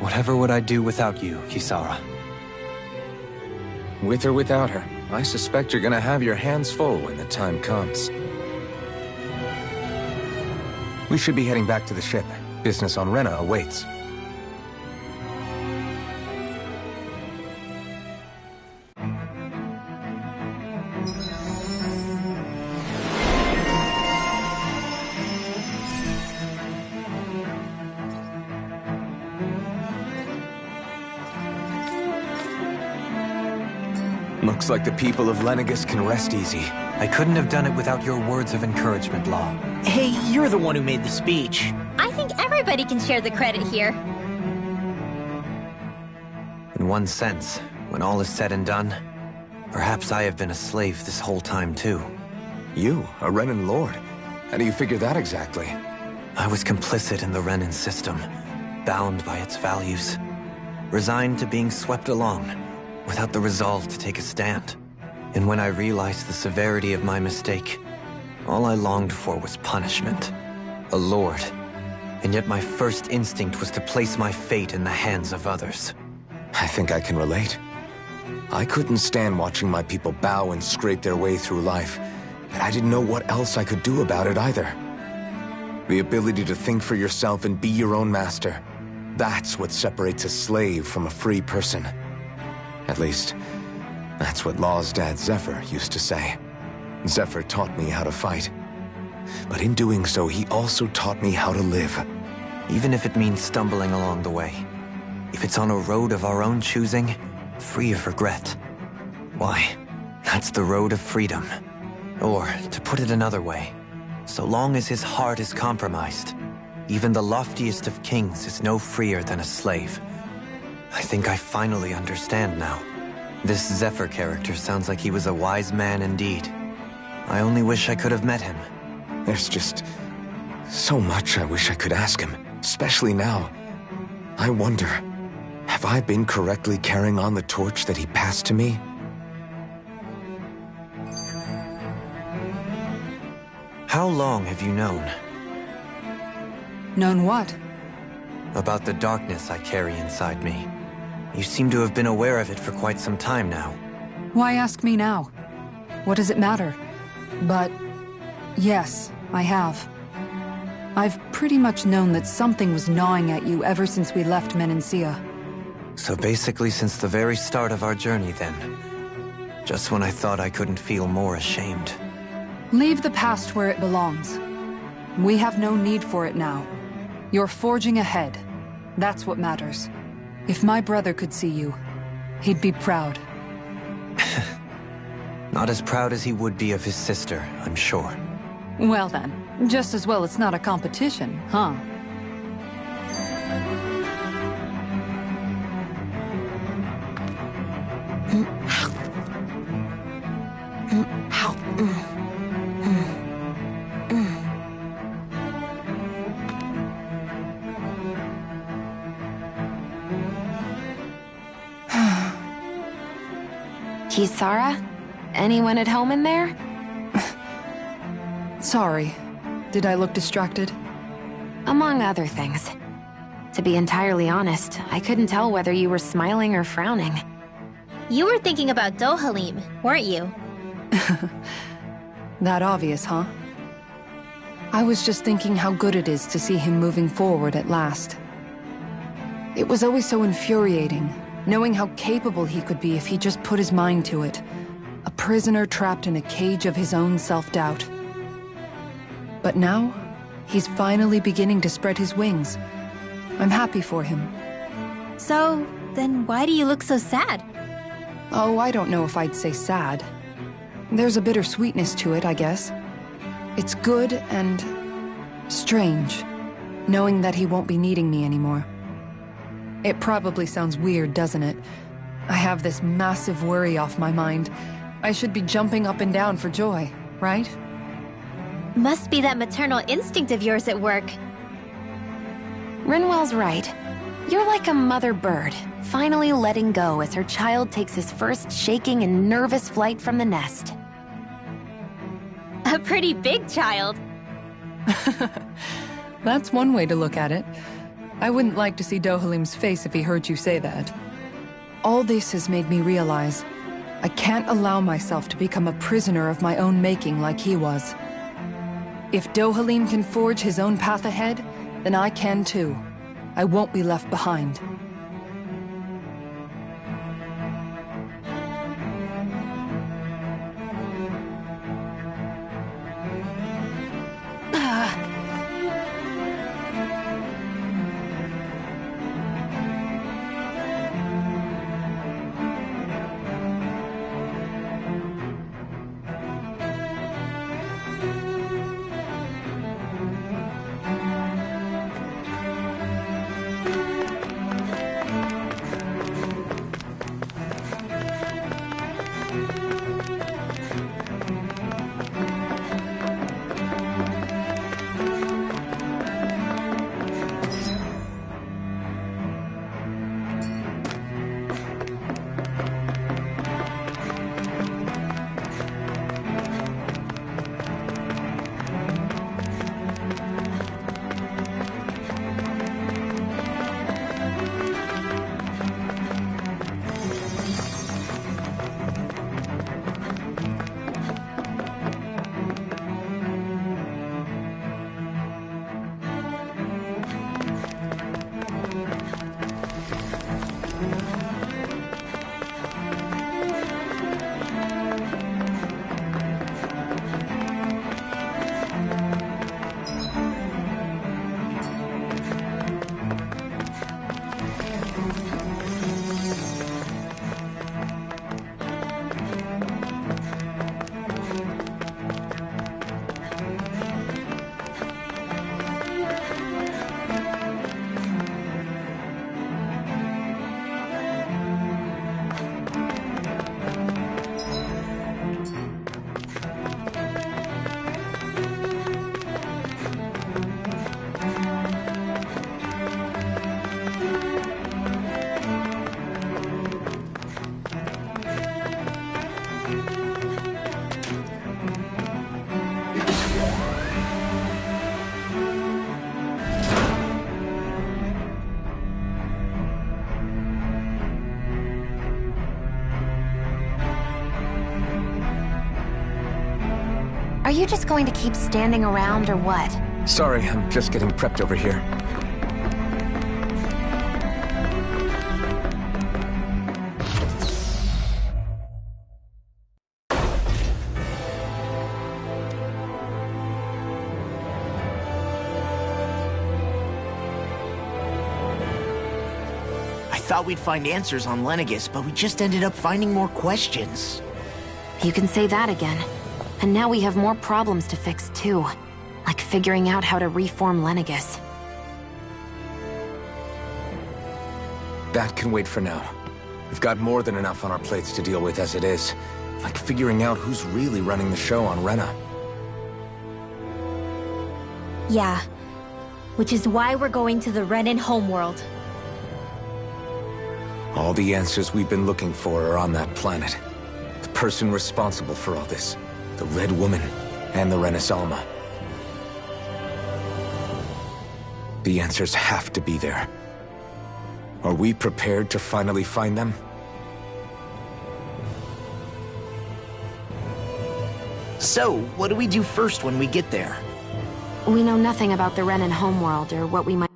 Whatever would I do without you, Kisara? With or without her, I suspect you're gonna have your hands full when the time comes. We should be heading back to the ship. Business on Rena awaits. Looks like the people of Lenegus can rest easy. I couldn't have done it without your words of encouragement, Law. Hey, you're the one who made the speech. I think everybody can share the credit here. In one sense, when all is said and done, perhaps I have been a slave this whole time too. You, a Renan lord? How do you figure that exactly? I was complicit in the Renan system, bound by its values, resigned to being swept along, without the resolve to take a stand. And when I realized the severity of my mistake, all I longed for was punishment. A lord. And yet my first instinct was to place my fate in the hands of others. I think I can relate. I couldn't stand watching my people bow and scrape their way through life, but I didn't know what else I could do about it either. The ability to think for yourself and be your own master, that's what separates a slave from a free person. At least, that's what Law's dad Zephyr used to say. Zephyr taught me how to fight. But in doing so, he also taught me how to live. Even if it means stumbling along the way. If it's on a road of our own choosing, free of regret. Why, that's the road of freedom. Or, to put it another way, so long as his heart is compromised, even the loftiest of kings is no freer than a slave. I think I finally understand now. This Zephyr character sounds like he was a wise man indeed. I only wish I could have met him. There's just so much I wish I could ask him, especially now. I wonder, have I been correctly carrying on the torch that he passed to me? How long have you known? Known what? About the darkness I carry inside me. You seem to have been aware of it for quite some time now. Why ask me now? What does it matter? But yes, I have. I've pretty much known that something was gnawing at you ever since we left Menancia. So basically since the very start of our journey then. Just when I thought I couldn't feel more ashamed. Leave the past where it belongs. We have no need for it now. You're forging ahead. That's what matters. If my brother could see you, he'd be proud. Not as proud as he would be of his sister, I'm sure. Well then, just as well it's not a competition, huh? Kisara? Anyone at home in there? Sorry. Did I look distracted? Among other things. To be entirely honest, I couldn't tell whether you were smiling or frowning. You were thinking about Dohalim, weren't you? That obvious, huh? I was just thinking how good it is to see him moving forward at last. It was always so infuriating, knowing how capable he could be if he just put his mind to it. A prisoner trapped in a cage of his own self-doubt. But now, he's finally beginning to spread his wings. I'm happy for him. So, then why do you look so sad? Oh, I don't know if I'd say sad. There's a bittersweetness to it, I guess. It's good and strange, knowing that he won't be needing me anymore. It probably sounds weird, doesn't it? I have this massive worry off my mind. I should be jumping up and down for joy, right? Must be that maternal instinct of yours at work. Rinwell's right. You're like a mother bird, finally letting go as her child takes his first shaking and nervous flight from the nest. A pretty big child. That's one way to look at it. I wouldn't like to see Dohalim's face if he heard you say that. All this has made me realize I can't allow myself to become a prisoner of my own making like he was. If Dohalim can forge his own path ahead, then I can too. I won't be left behind. Are you just going to keep standing around or what? Sorry, I'm just getting prepped over here. I thought we'd find answers on Lenegis, but we just ended up finding more questions. You can say that again. And now we have more problems to fix too. Like figuring out how to reform Lenegis. That can wait for now. We've got more than enough on our plates to deal with as it is. Like figuring out who's really running the show on Rena. Yeah. Which is why we're going to the Renan homeworld. All the answers we've been looking for are on that planet. The person responsible for all this. The Red Woman and the Renasalma. The answers have to be there. Are we prepared to finally find them? So, what do we do first when we get there? We know nothing about the Renan homeworld or what we might...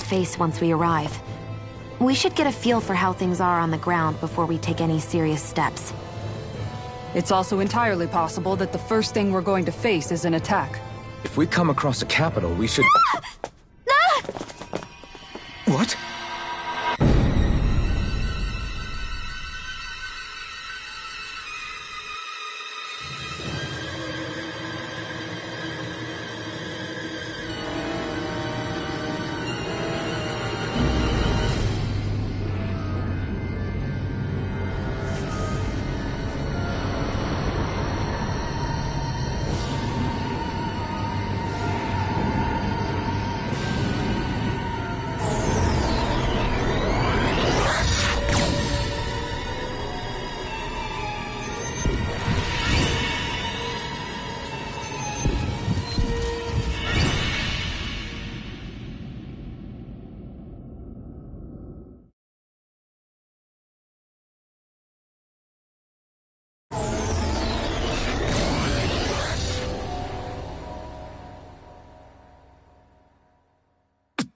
face once we arrive. We should get a feel for how things are on the ground before we take any serious steps. It's also entirely possible that the first thing we're going to face is an attack. If we come across a capital, we should... What?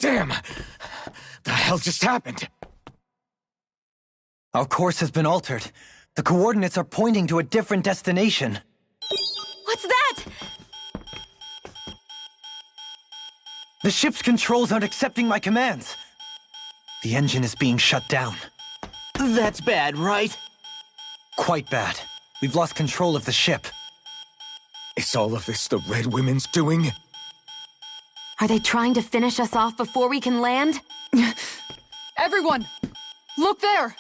Damn! The hell just happened? Our course has been altered. The coordinates are pointing to a different destination. What's that? The ship's controls aren't accepting my commands. The engine is being shut down. That's bad, right? Quite bad. We've lost control of the ship. Is all of this the Red Women's doing? Are they trying to finish us off before we can land? Everyone! Look there!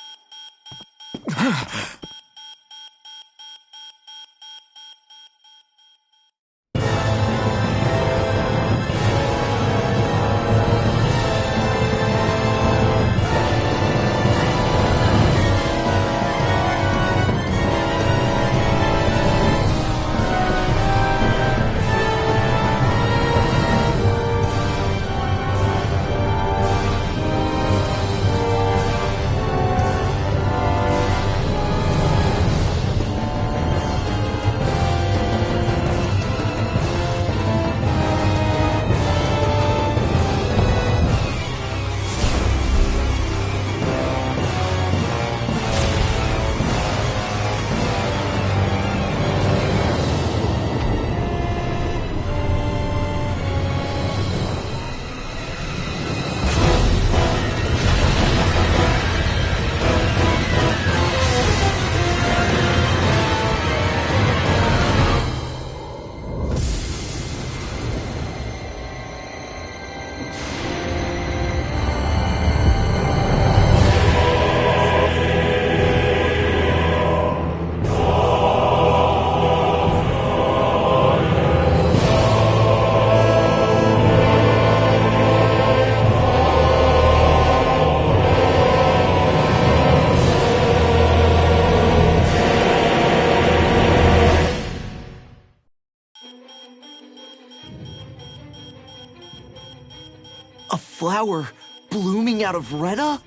A flower blooming out of Retta?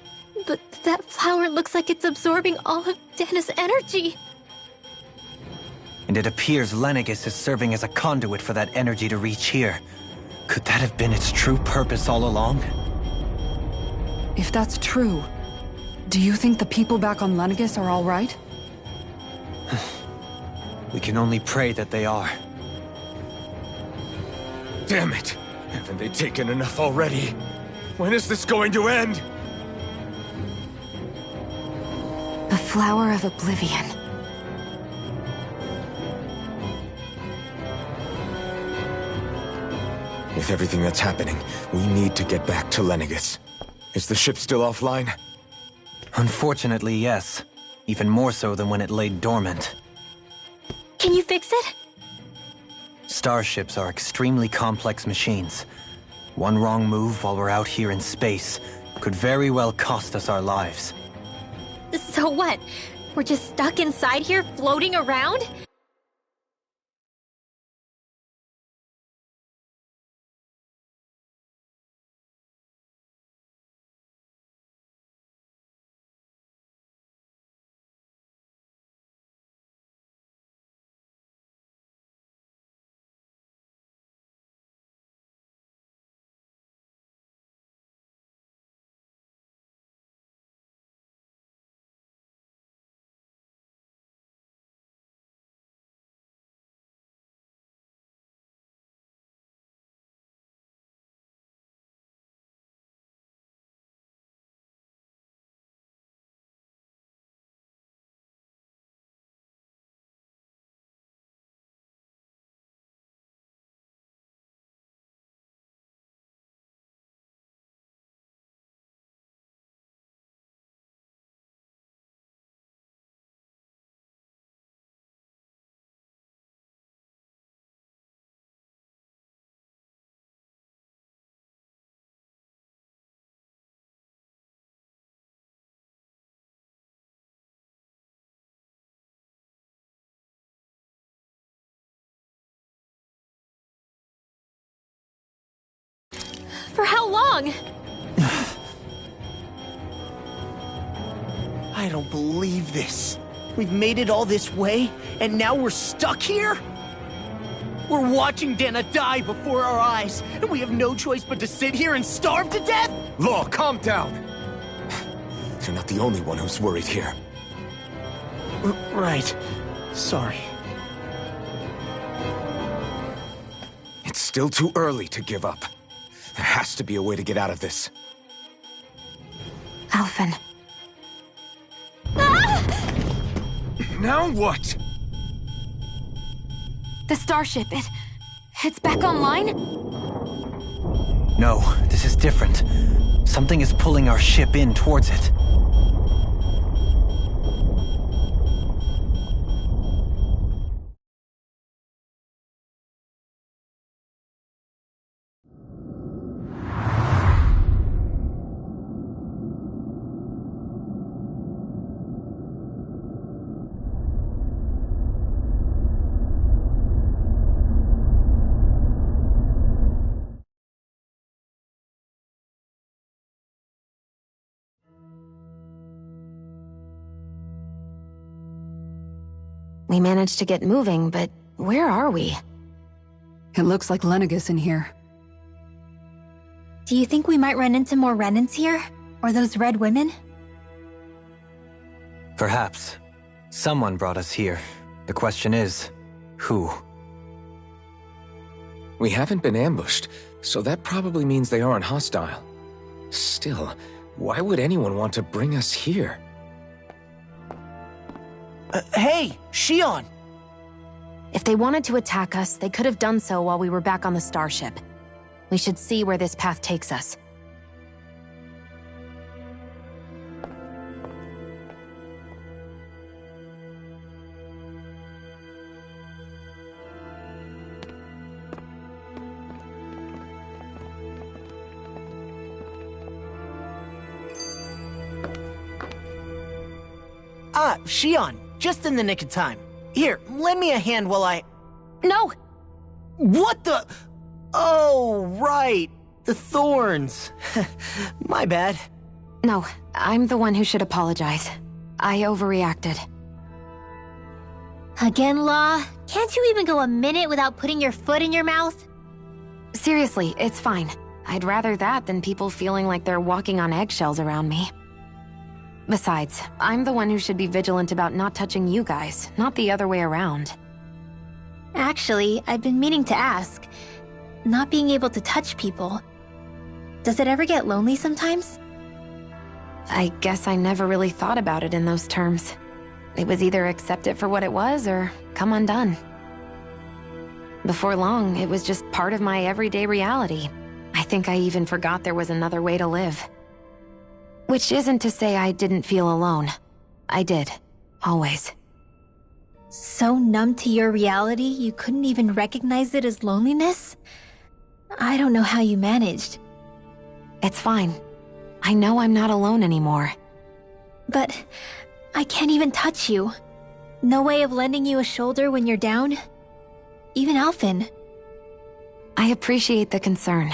But that flower looks like it's absorbing all of Dana's energy. And it appears Lenegis is serving as a conduit for that energy to reach here. Could that have been its true purpose all along? If that's true, do you think the people back on Lenegis are all right? We can only pray that they are. Damn it! Haven't they taken enough already? When is this going to end? The Flower of Oblivion. With everything that's happening, we need to get back to Lenegis. Is the ship still offline? Unfortunately, yes. Even more so than when it laid dormant. Can you fix it? Starships are extremely complex machines. One wrong move while we're out here in space could very well cost us our lives. So what? We're just stuck inside here, floating around? For how long? I don't believe this. We've made it all this way, and now we're stuck here? We're watching Dana die before our eyes, and we have no choice but to sit here and starve to death? Law, calm down. You're not the only one who's worried here. Right. Sorry. It's still too early to give up. There has to be a way to get out of this. Alphen. Now what? The starship, it's back online? No, this is different. Something is pulling our ship in towards it. We managed to get moving, but where are we? It looks like Lenegis in here. Do you think we might run into more Renans here? Or those red women? Perhaps. Someone brought us here. The question is, who? We haven't been ambushed, so that probably means they aren't hostile. Still, why would anyone want to bring us here? Hey, Shion! If they wanted to attack us, they could have done so while we were back on the starship. We should see where this path takes us. Ah, Shion, just in the nick of time. Here, lend me a hand while I... No! What the... Oh, right. The thorns. My bad. No, I'm the one who should apologize. I overreacted. Again, Law? Can't you even go a minute without putting your foot in your mouth? Seriously, it's fine. I'd rather that than people feeling like they're walking on eggshells around me. Besides, I'm the one who should be vigilant about not touching you guys, not the other way around. Actually, I've been meaning to ask. Not being able to touch people. Does it ever get lonely sometimes? I guess I never really thought about it in those terms. It was either accept it for what it was or come undone. Before long, it was just part of my everyday reality. I think I even forgot there was another way to live. Which isn't to say I didn't feel alone. I did. Always. So numb to your reality, you couldn't even recognize it as loneliness? I don't know how you managed. It's fine. I know I'm not alone anymore. But I can't even touch you. No way of lending you a shoulder when you're down? Even Alphen. I appreciate the concern.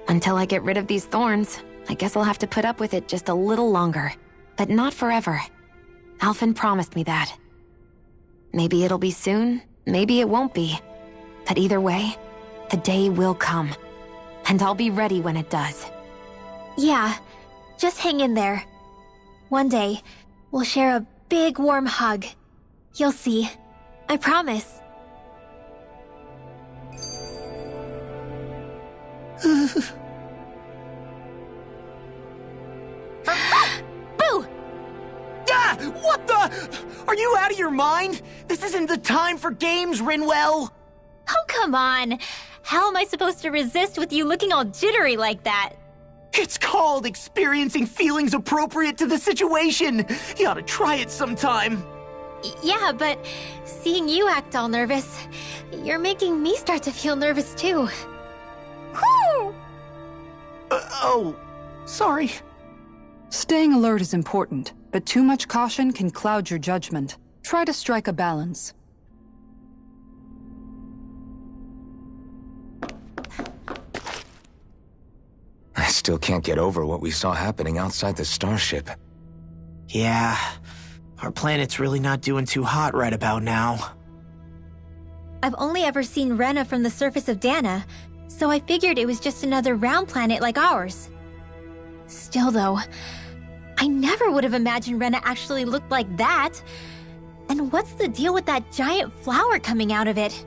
Until I get rid of these thorns, I guess I'll have to put up with it just a little longer. But not forever. Alphen promised me that. Maybe it'll be soon, maybe it won't be. But either way, the day will come. And I'll be ready when it does. Yeah, just hang in there. One day, we'll share a big warm hug. You'll see. I promise. Boo! Ah! What the? Are you out of your mind? This isn't the time for games, Rinwell! Oh, come on. How am I supposed to resist with you looking all jittery like that? It's called experiencing feelings appropriate to the situation. You ought to try it sometime. Yeah, but seeing you act all nervous, you're making me start to feel nervous too. Whew! Oh, sorry. Staying alert is important, but too much caution can cloud your judgment. Try to strike a balance. I still can't get over what we saw happening outside the starship. Yeah, our planet's really not doing too hot right about now. I've only ever seen Rena from the surface of Dana, so I figured it was just another round planet like ours. Still though, I never would have imagined Rena actually looked like that. And what's the deal with that giant flower coming out of it?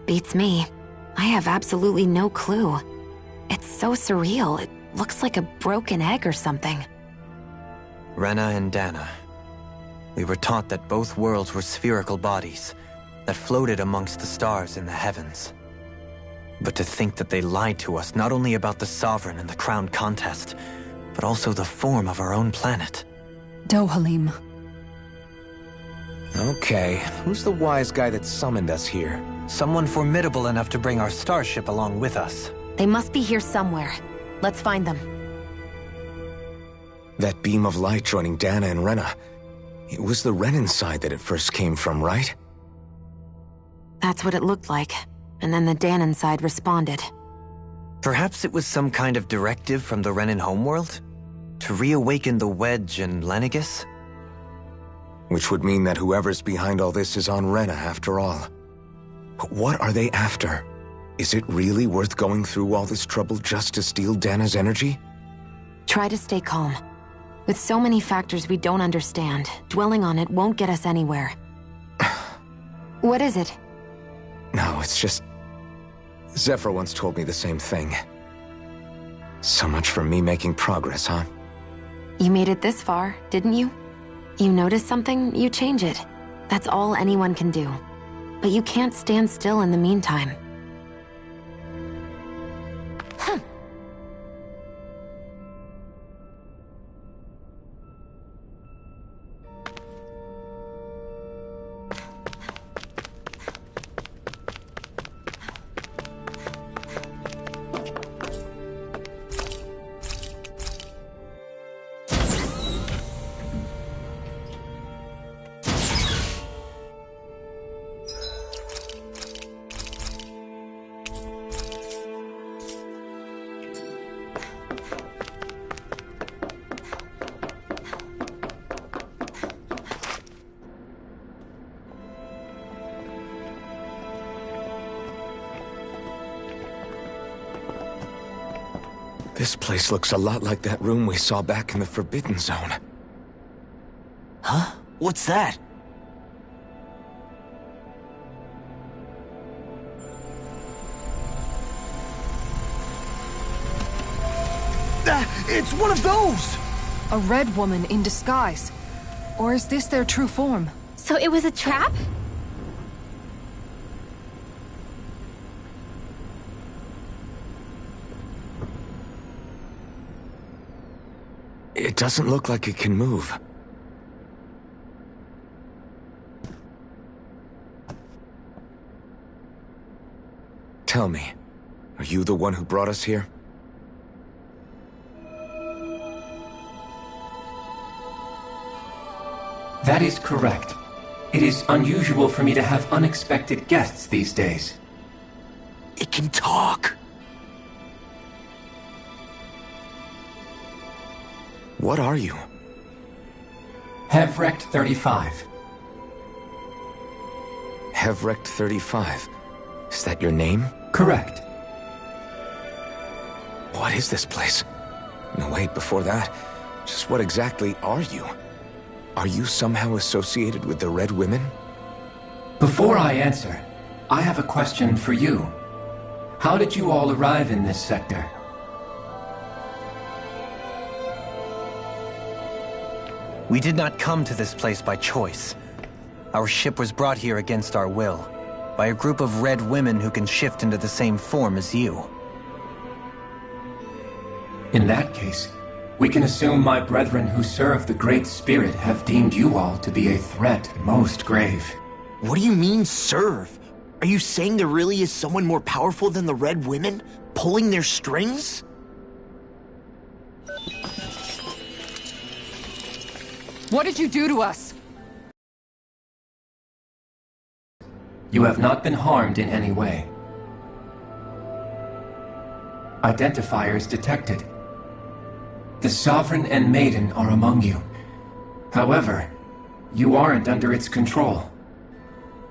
Beats me. I have absolutely no clue. It's so surreal. It looks like a broken egg or something. Rena and Dana. We were taught that both worlds were spherical bodies that floated amongst the stars in the heavens. But to think that they lied to us not only about the Sovereign and the Crown contest, but also the form of our own planet. Dohalim. Okay, who's the wise guy that summoned us here? Someone formidable enough to bring our starship along with us. They must be here somewhere. Let's find them. That beam of light joining Dana and Rena. It was the Renan side that it first came from, right? That's what it looked like. And then the Danon side responded. Perhaps it was some kind of directive from the Renan homeworld? To reawaken the Wedge and Lenegis? Which would mean that whoever's behind all this is on Rena after all. But what are they after? Is it really worth going through all this trouble just to steal Dana's energy? Try to stay calm. With so many factors we don't understand, dwelling on it won't get us anywhere. What is it? No, it's just... Zephyr once told me the same thing. So much for me making progress, huh? You made it this far, didn't you? You notice something, you change it. That's all anyone can do. But you can't stand still in the meantime. This place looks a lot like that room we saw back in the Forbidden Zone. Huh? What's that? It's one of those! A red woman in disguise. Or is this their true form? So it was a trap? It doesn't look like it can move. Tell me, are you the one who brought us here? That is correct. It is unusual for me to have unexpected guests these days. It can talk! What are you? Hevrect 35. Hevrect 35. Is that your name? Correct. What is this place? No, wait, before that, just what exactly are you? Are you somehow associated with the Red Women? Before I answer, I have a question for you. How did you all arrive in this sector? We did not come to this place by choice. Our ship was brought here against our will, by a group of red women who can shift into the same form as you. In that case, we can assume my brethren who serve the Great Spirit have deemed you all to be a threat most grave. What do you mean, serve? Are you saying there really is someone more powerful than the Red Women, pulling their strings? What did you do to us? You have not been harmed in any way. Identifiers detected. The Sovereign and Maiden are among you. However, you aren't under its control.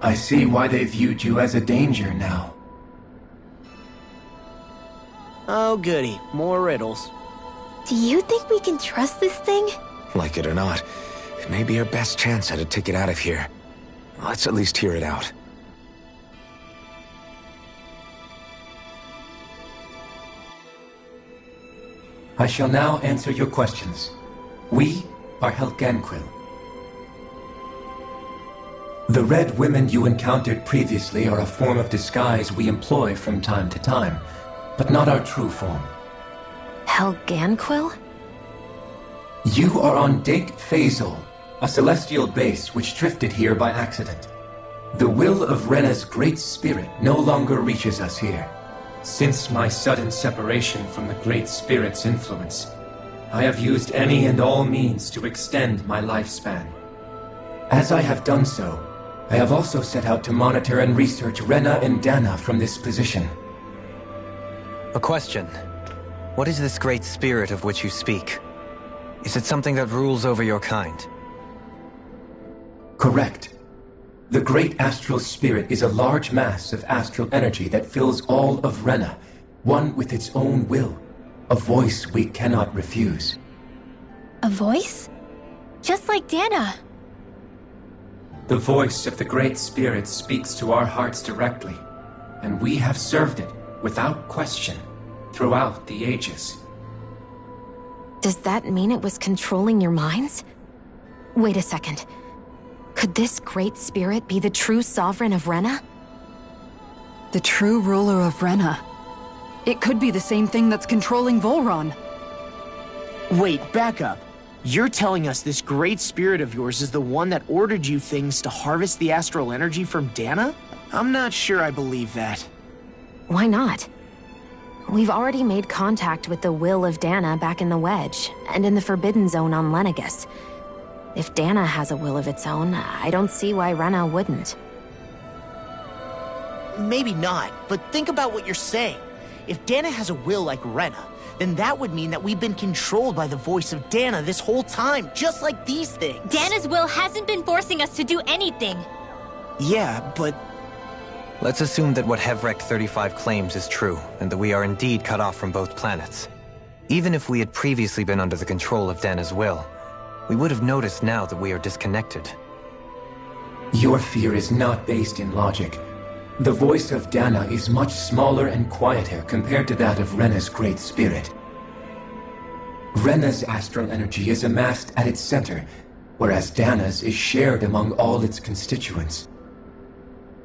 I see why they viewed you as a danger now. Oh goody, more riddles. Do you think we can trust this thing? Like it or not, it may be our best chance at a ticket out of here. Let's at least hear it out. I shall now answer your questions. We are Helganquil. The red women you encountered previously are a form of disguise we employ from time to time, but not our true form. Helganquil? You are on Dake Phasol, a celestial base which drifted here by accident. The will of Rena's great spirit no longer reaches us here. Since my sudden separation from the Great Spirit's influence, I have used any and all means to extend my lifespan. As I have done so, I have also set out to monitor and research Rena and Dana from this position. A question. What is this great spirit of which you speak? Is it something that rules over your kind? Correct. The Great Astral Spirit is a large mass of astral energy that fills all of Rena, one with its own will, a voice we cannot refuse. A voice? Just like Dana. The voice of the Great Spirit speaks to our hearts directly, and we have served it, without question, throughout the ages. Does that mean it was controlling your minds? Wait a second. Could this great spirit be the true sovereign of Rena? The true ruler of Rena. It could be the same thing that's controlling Volron. Wait, back up. You're telling us this great spirit of yours is the one that ordered you things to harvest the astral energy from Dana? I'm not sure I believe that. Why not? We've already made contact with the will of Dana back in the Wedge, and in the Forbidden Zone on Lenegus. If Dana has a will of its own, I don't see why Rena wouldn't. Maybe not, but think about what you're saying. If Dana has a will like Rena, then that would mean that we've been controlled by the voice of Dana this whole time, just like these things. Dana's will hasn't been forcing us to do anything. Yeah, but... Let's assume that what Hevrek 35 claims is true, and that we are indeed cut off from both planets. Even if we had previously been under the control of Dana's will, we would have noticed now that we are disconnected. Your fear is not based in logic. The voice of Dana is much smaller and quieter compared to that of Rena's great spirit. Rena's astral energy is amassed at its center, whereas Dana's is shared among all its constituents.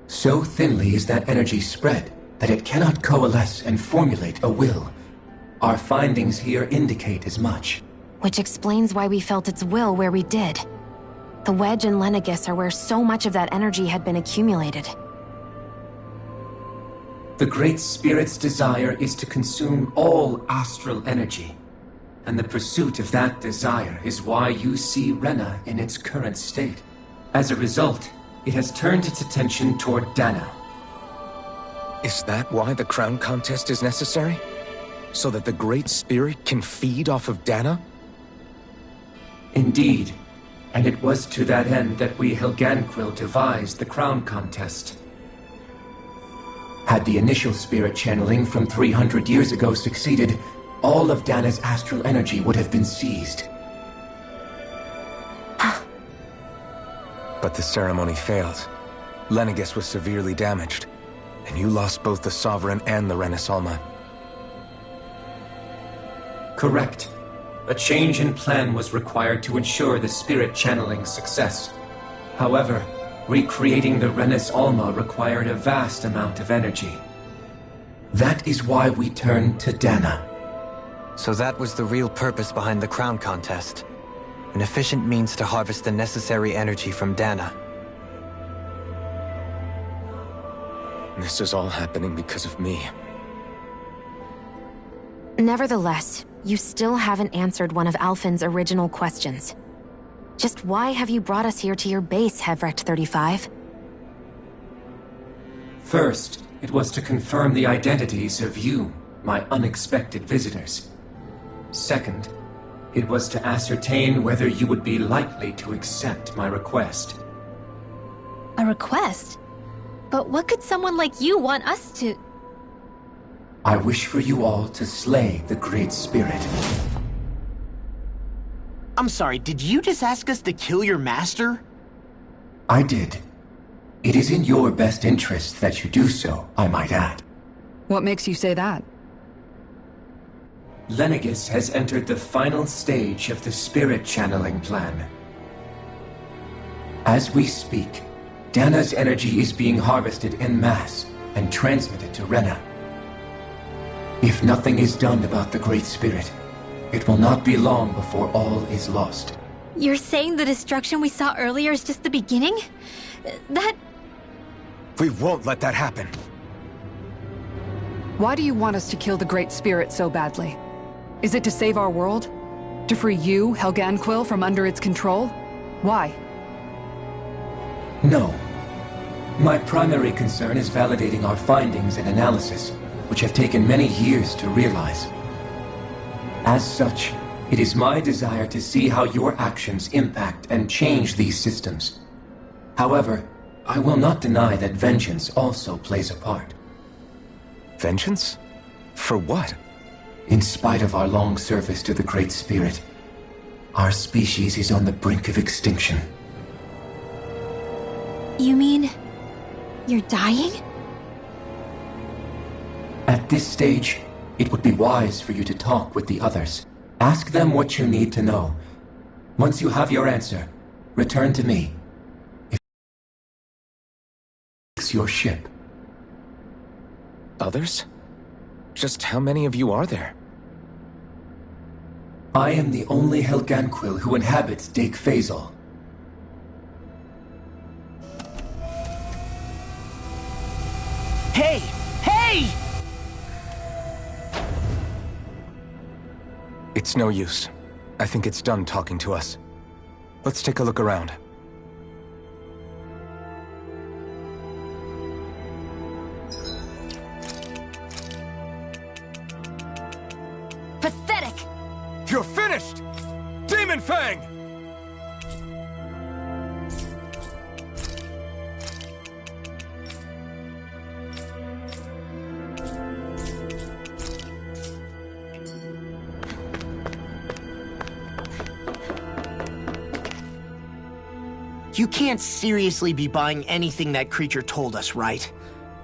So thinly is that energy spread that it cannot coalesce and formulate a will. Our findings here indicate as much. Which explains why we felt its will where we did. The Wedge and Lenegus are where so much of that energy had been accumulated. The Great Spirit's desire is to consume all astral energy. And the pursuit of that desire is why you see Rena in its current state. As a result, it has turned its attention toward Dana. Is that why the crown contest is necessary? So that the Great Spirit can feed off of Dana? Indeed, and it was to that end that we Helganquil devised the crown contest. Had the initial spirit channeling from 300 years ago succeeded, all of Dana's astral energy would have been seized. But the ceremony failed. Lenegus was severely damaged, and you lost both the Sovereign and the Renasalma. Correct. A change in plan was required to ensure the spirit channeling's success. However, recreating the Renis Alma required a vast amount of energy. That is why we turned to Dana. So that was the real purpose behind the crown contest. An efficient means to harvest the necessary energy from Dana. This is all happening because of me. Nevertheless, you still haven't answered one of Alphen's original questions. Just why have you brought us here to your base, Hevrek 35? First, it was to confirm the identities of you, my unexpected visitors. Second, it was to ascertain whether you would be likely to accept my request. A request? But what could someone like you want us to... I wish for you all to slay the Great Spirit. I'm sorry, did you just ask us to kill your master? I did. It is in your best interest that you do so, I might add. What makes you say that? Lenegus has entered the final stage of the spirit channeling plan. As we speak, Dana's energy is being harvested en masse and transmitted to Rena. If nothing is done about the Great Spirit, it will not be long before all is lost. You're saying the destruction we saw earlier is just the beginning? That... We won't let that happen. Why do you want us to kill the Great Spirit so badly? Is it to save our world? To free you, Helganquil, from under its control? Why? No. My primary concern is validating our findings and analysis, which have taken many years to realize. As such, it is my desire to see how your actions impact and change these systems. However, I will not deny that vengeance also plays a part. Vengeance? For what? In spite of our long service to the Great Spirit, our species is on the brink of extinction. You mean... you're dying? At this stage, it would be wise for you to talk with the others. Ask them what you need to know. Once you have your answer, return to me. If it's your ship. Others? Just how many of you are there? I am the only Helganquil who inhabits Dig Faisal. Hey! Hey! It's no use. I think it's done talking to us. Let's take a look around. Pathetic! You're finished! Demon Fang! You can't seriously be buying anything that creature told us, right?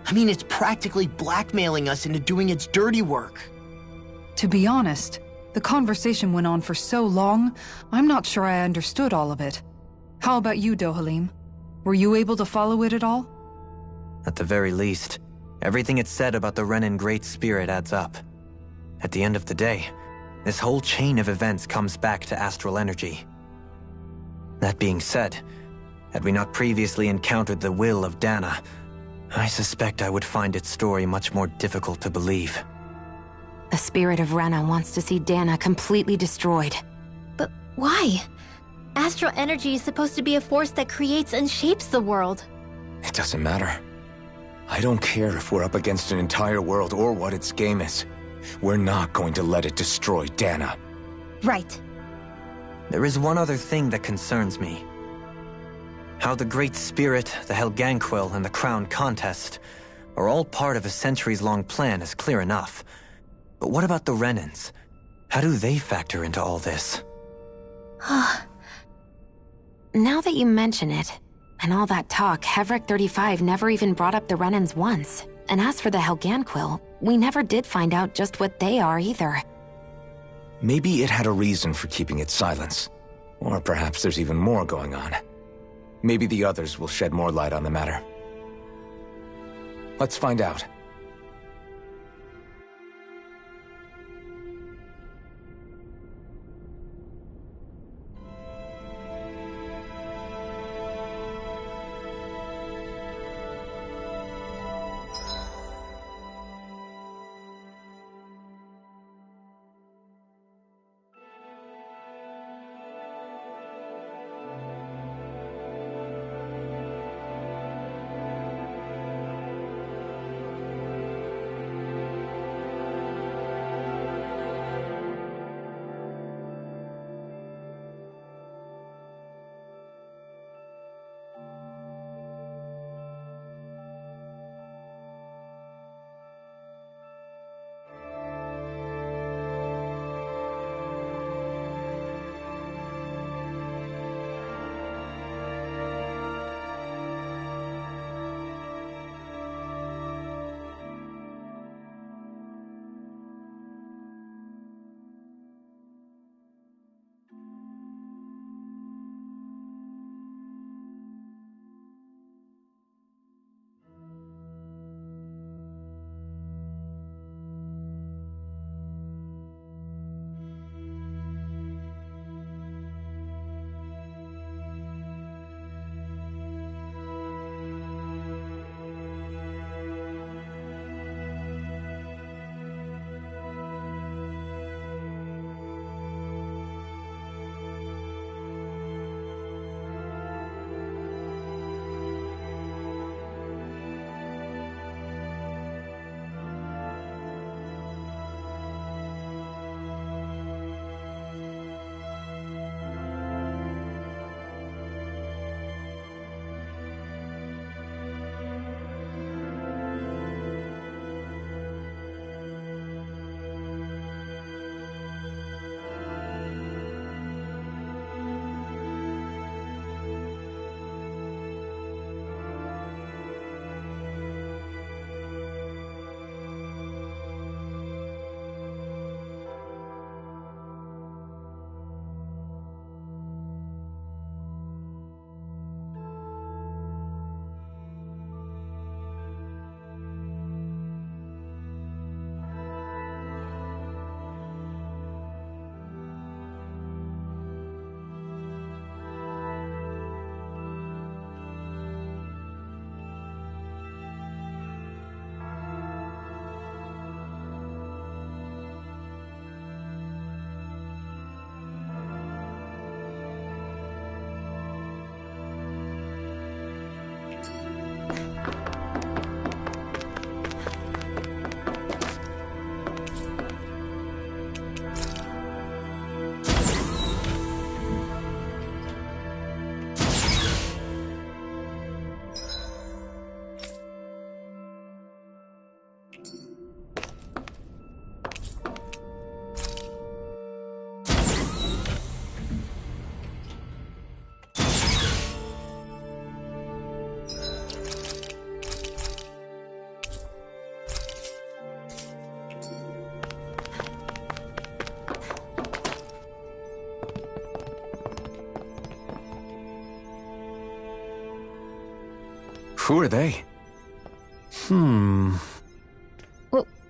I mean, it's practically blackmailing us into doing its dirty work. To be honest, the conversation went on for so long, I'm not sure I understood all of it. How about you, Dohalim? Were you able to follow it at all? At the very least, everything it said about the Renan Great Spirit adds up. At the end of the day, this whole chain of events comes back to astral energy. That being said, had we not previously encountered the will of Dana, I suspect I would find its story much more difficult to believe. The spirit of Rena wants to see Dana completely destroyed. But why? Astral energy is supposed to be a force that creates and shapes the world. It doesn't matter. I don't care if we're up against an entire world or what its game is. We're not going to let it destroy Dana. Right. There is one other thing that concerns me. How the Great Spirit, the Helganquil, and the Crown Contest are all part of a centuries-long plan is clear enough. But what about the Renans? How do they factor into all this? Now that you mention it, and all that talk, Hevric 35 never even brought up the Renans once. And as for the Helganquil, we never did find out just what they are either. Maybe it had a reason for keeping its silence. Or perhaps there's even more going on. Maybe the others will shed more light on the matter. Let's find out. Who are they?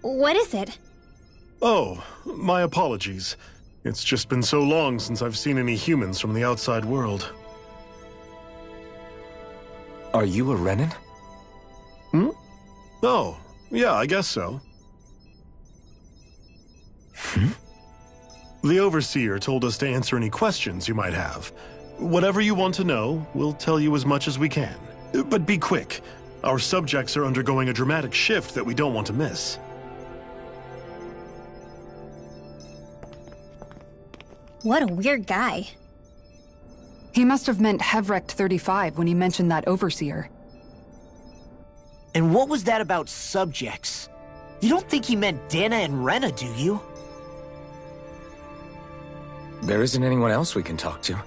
What is it? Oh, my apologies. It's just been so long since I've seen any humans from the outside world. Are you a Renan? Oh, yeah, I guess so. The Overseer told us to answer any questions you might have. Whatever you want to know, we'll tell you as much as we can. But be quick. Our subjects are undergoing a dramatic shift that we don't want to miss. What a weird guy. He must have meant Hevrect 35 when he mentioned that Overseer. And what was that about subjects? You don't think he meant Dana and Rena, do you? There isn't anyone else we can talk to.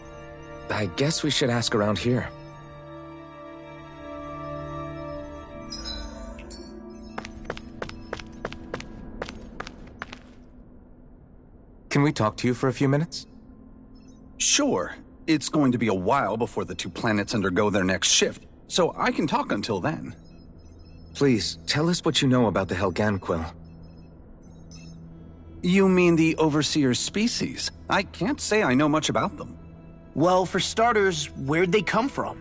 I guess we should ask around here. Can we talk to you for a few minutes? Sure. It's going to be a while before the two planets undergo their next shift, so I can talk until then. Please, tell us what you know about the Helganquil. You mean the Overseer species? I can't say I know much about them. Well, for starters, where'd they come from?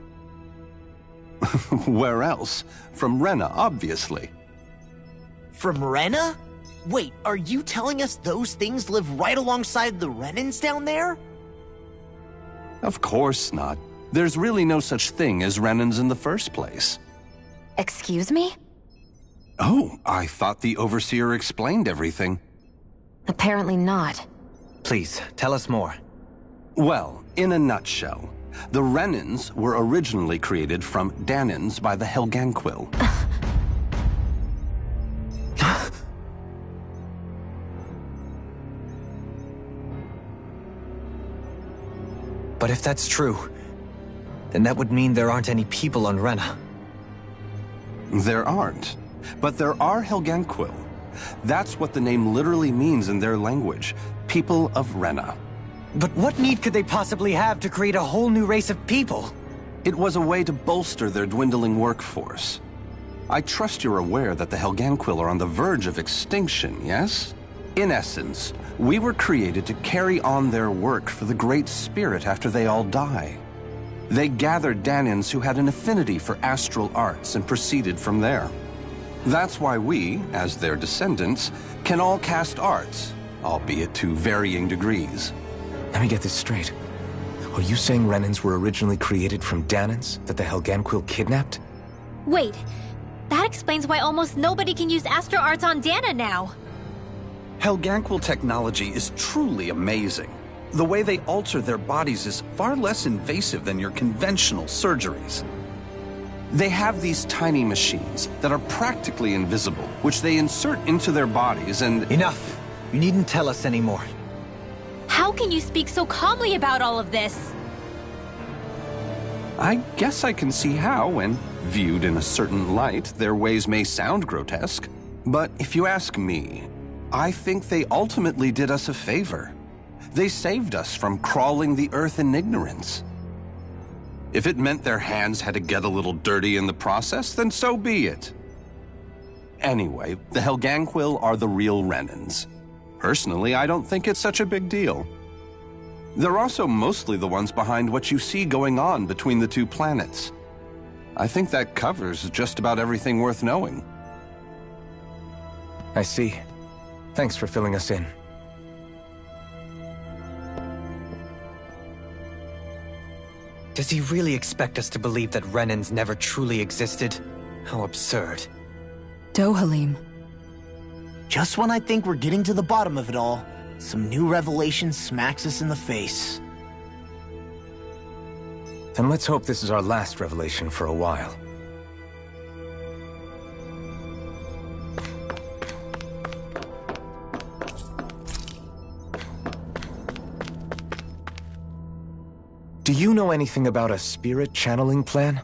Where else? From Rena, obviously. From Rena? Wait, are you telling us those things live right alongside the Renans down there? Of course not. There's really no such thing as Renans in the first place. Excuse me? Oh, I thought the Overseer explained everything. Apparently not. Please, tell us more. Well, in a nutshell, the Renans were originally created from Danans by the Helganquil. But if that's true, then that would mean there aren't any people on Rena. There aren't, but there are Helganquil. That's what the name literally means in their language, people of Rena. But what need could they possibly have to create a whole new race of people? It was a way to bolster their dwindling workforce. I trust you're aware that the Helganquil are on the verge of extinction, yes? In essence, we were created to carry on their work for the Great Spirit after they all die. They gathered Danans who had an affinity for astral arts and proceeded from there. That's why we, as their descendants, can all cast arts, albeit to varying degrees. Let me get this straight. Are you saying Renans were originally created from Danans that the Helganquil kidnapped? Wait, that explains why almost nobody can use astral arts on Dana now. Helganquil technology is truly amazing. The way they alter their bodies is far less invasive than your conventional surgeries. They have these tiny machines that are practically invisible, which they insert into their bodies and— Enough! You needn't tell us anymore. How can you speak so calmly about all of this? I guess I can see how, when viewed in a certain light, their ways may sound grotesque. But if you ask me, I think they ultimately did us a favor. They saved us from crawling the earth in ignorance. If it meant their hands had to get a little dirty in the process, then so be it. Anyway, the Helganquil are the real Renans. Personally, I don't think it's such a big deal. They're also mostly the ones behind what you see going on between the two planets. I think that covers just about everything worth knowing. I see. Thanks for filling us in. Does he really expect us to believe that Renans never truly existed? How absurd. Dohalim. Just when I think we're getting to the bottom of it all, some new revelation smacks us in the face. Then let's hope this is our last revelation for a while. Do you know anything about a spirit channeling plan?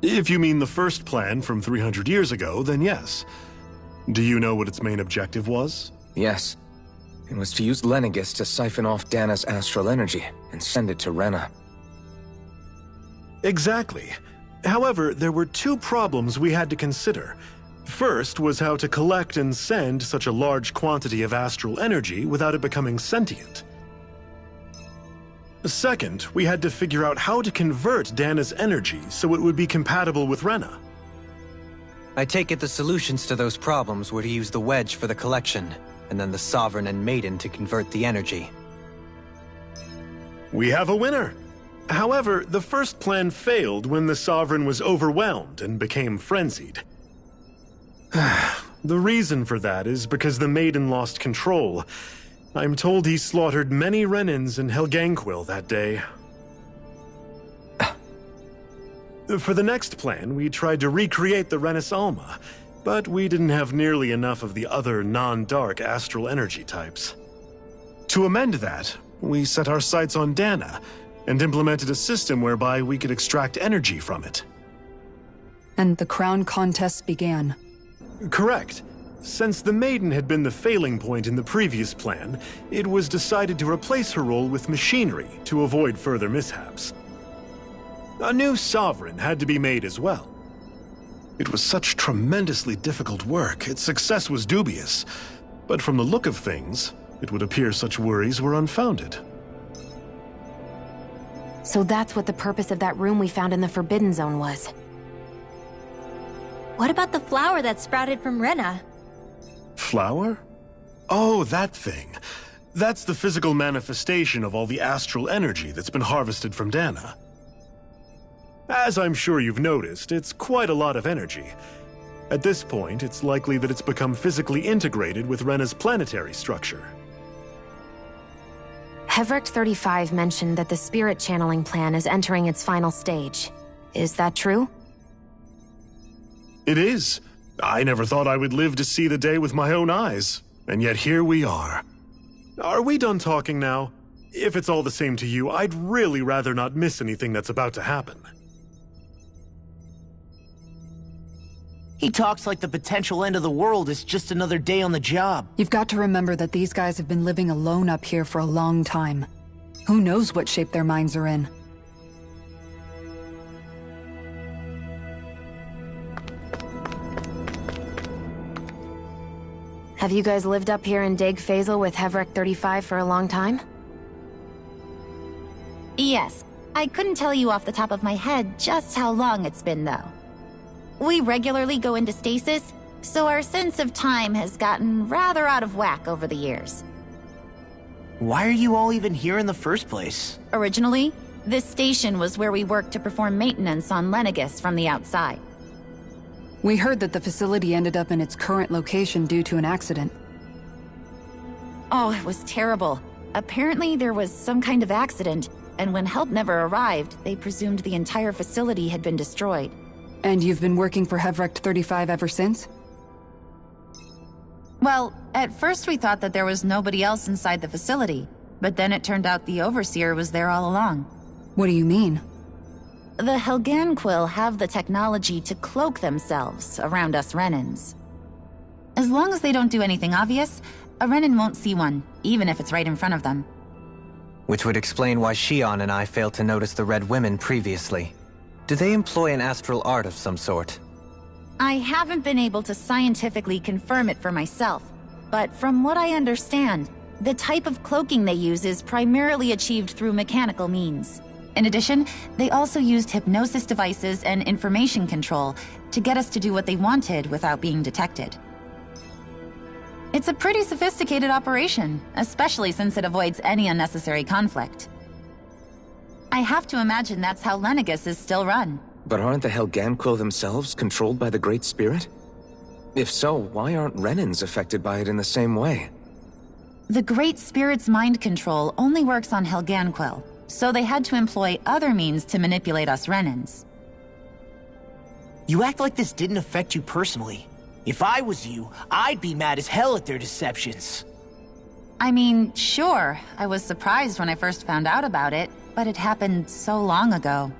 If you mean the first plan from 300 years ago, then yes. Do you know what its main objective was? Yes. It was to use Lenegis to siphon off Dana's astral energy and send it to Rena. Exactly. However, there were two problems we had to consider. First was how to collect and send such a large quantity of astral energy without it becoming sentient. Second, we had to figure out how to convert Dana's energy so it would be compatible with Rena. I take it the solutions to those problems were to use the wedge for the collection, and then the Sovereign and Maiden to convert the energy. We have a winner! However, the first plan failed when the Sovereign was overwhelmed and became frenzied. The reason for that is because the Maiden lost control. I'm told he slaughtered many Renans in Helganquil that day. For the next plan, we tried to recreate the Renis Alma, but we didn't have nearly enough of the other non-dark astral energy types. To amend that, we set our sights on Dana, and implemented a system whereby we could extract energy from it. And the crown contest began. Correct. Since the Maiden had been the failing point in the previous plan, it was decided to replace her role with machinery to avoid further mishaps. A new Sovereign had to be made as well. It was such tremendously difficult work, its success was dubious. But from the look of things, it would appear such worries were unfounded. So that's what the purpose of that room we found in the Forbidden Zone was. What about the flower that sprouted from Rena? Flower? Oh, that thing. That's the physical manifestation of all the astral energy that's been harvested from Dana. As I'm sure you've noticed, it's quite a lot of energy. At this point, it's likely that it's become physically integrated with Rena's planetary structure. Hevric 35 mentioned that the spirit channeling plan is entering its final stage. Is that true? It is. I never thought I would live to see the day with my own eyes, and yet here we are. Are we done talking now? If it's all the same to you, I'd really rather not miss anything that's about to happen. He talks like the potential end of the world is just another day on the job. You've got to remember that these guys have been living alone up here for a long time. Who knows what shape their minds are in? Have you guys lived up here in Deg Faisal with Hevric 35 for a long time? Yes. I couldn't tell you off the top of my head just how long it's been, though. We regularly go into stasis, so our sense of time has gotten rather out of whack over the years. Why are you all even here in the first place? Originally, this station was where we worked to perform maintenance on Lenegis from the outside. We heard that the facility ended up in its current location due to an accident. Oh, it was terrible. Apparently there was some kind of accident, and when help never arrived, they presumed the entire facility had been destroyed. And you've been working for Hevric 35 ever since? Well, at first we thought that there was nobody else inside the facility, but then it turned out the Overseer was there all along. What do you mean? The Helganquil have the technology to cloak themselves around us Renans. As long as they don't do anything obvious, a Renan won't see one, even if it's right in front of them. Which would explain why Shion and I failed to notice the Red Women previously. Do they employ an astral art of some sort? I haven't been able to scientifically confirm it for myself, but from what I understand, the type of cloaking they use is primarily achieved through mechanical means. In addition, they also used hypnosis devices and information control to get us to do what they wanted without being detected. It's a pretty sophisticated operation, especially since it avoids any unnecessary conflict. I have to imagine that's how Lenegis is still run. But aren't the Helganquil themselves controlled by the Great Spirit? If so, why aren't Renans affected by it in the same way? The Great Spirit's mind control only works on Helganquil, so they had to employ other means to manipulate us Renans. You act like this didn't affect you personally. If I was you, I'd be mad as hell at their deceptions. I mean, sure, I was surprised when I first found out about it, but it happened so long ago.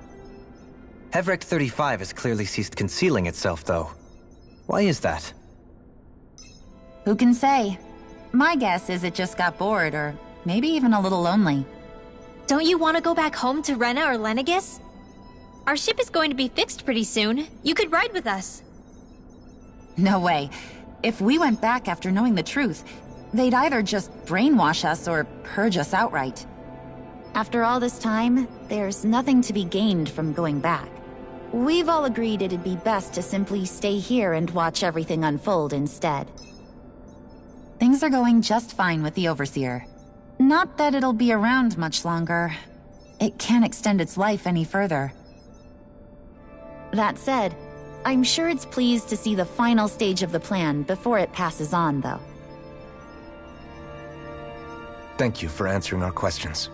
Hevric 35 has clearly ceased concealing itself, though. Why is that? Who can say? My guess is it just got bored, or maybe even a little lonely. Don't you want to go back home to Rena or Lenegis? Our ship is going to be fixed pretty soon. You could ride with us. No way. If we went back after knowing the truth, they'd either just brainwash us or purge us outright. After all this time, there's nothing to be gained from going back. We've all agreed it'd be best to simply stay here and watch everything unfold instead. Things are going just fine with the Overseer. Not that it'll be around much longer. It can't extend its life any further. That said, I'm sure it's pleased to see the final stage of the plan before it passes on, though. Thank you for answering our questions.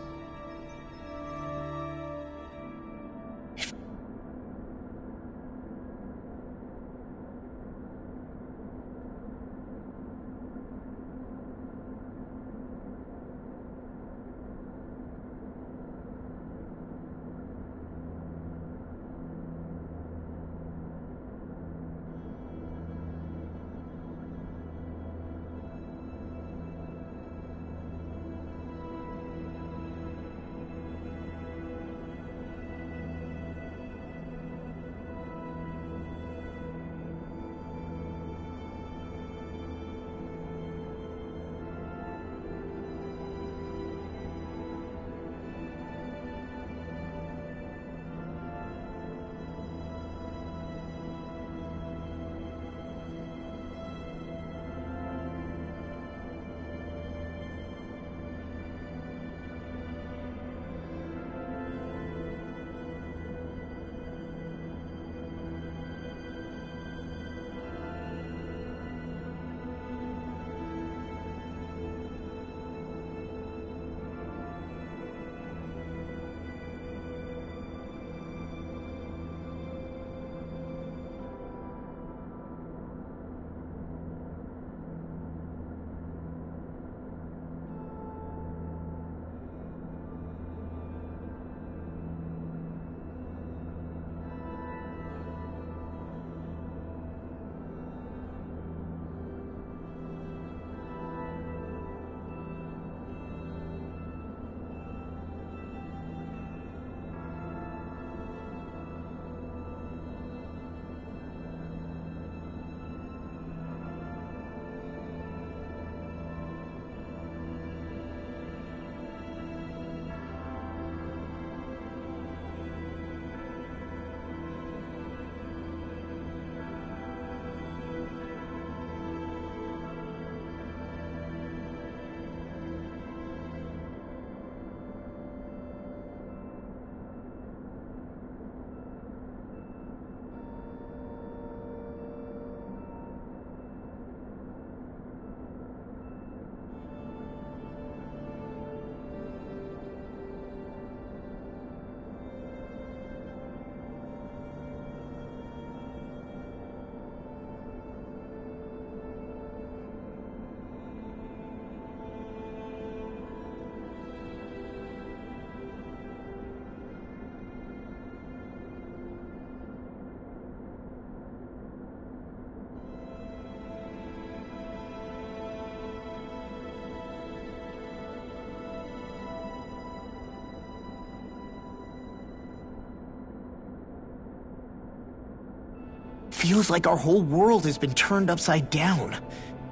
Feels like our whole world has been turned upside down.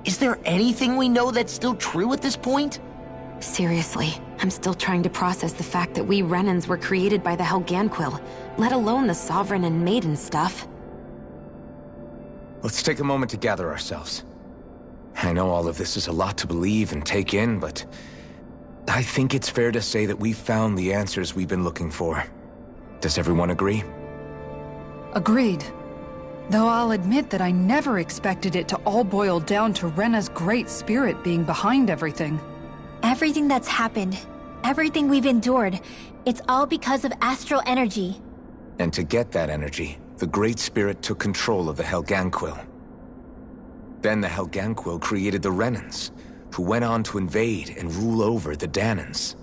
Is there anything we know that's still true at this point? Seriously, I'm still trying to process the fact that we Renans were created by the Helganquil, let alone the Sovereign and Maiden stuff. Let's take a moment to gather ourselves. I know all of this is a lot to believe and take in, but I think it's fair to say that we've found the answers we've been looking for. Does everyone agree? Agreed. Though I'll admit that I never expected it to all boil down to Rena's great spirit being behind everything. Everything that's happened, everything we've endured, it's all because of astral energy. And to get that energy, the Great Spirit took control of the Helganquil. Then the Helganquil created the Renans, who went on to invade and rule over the Danans.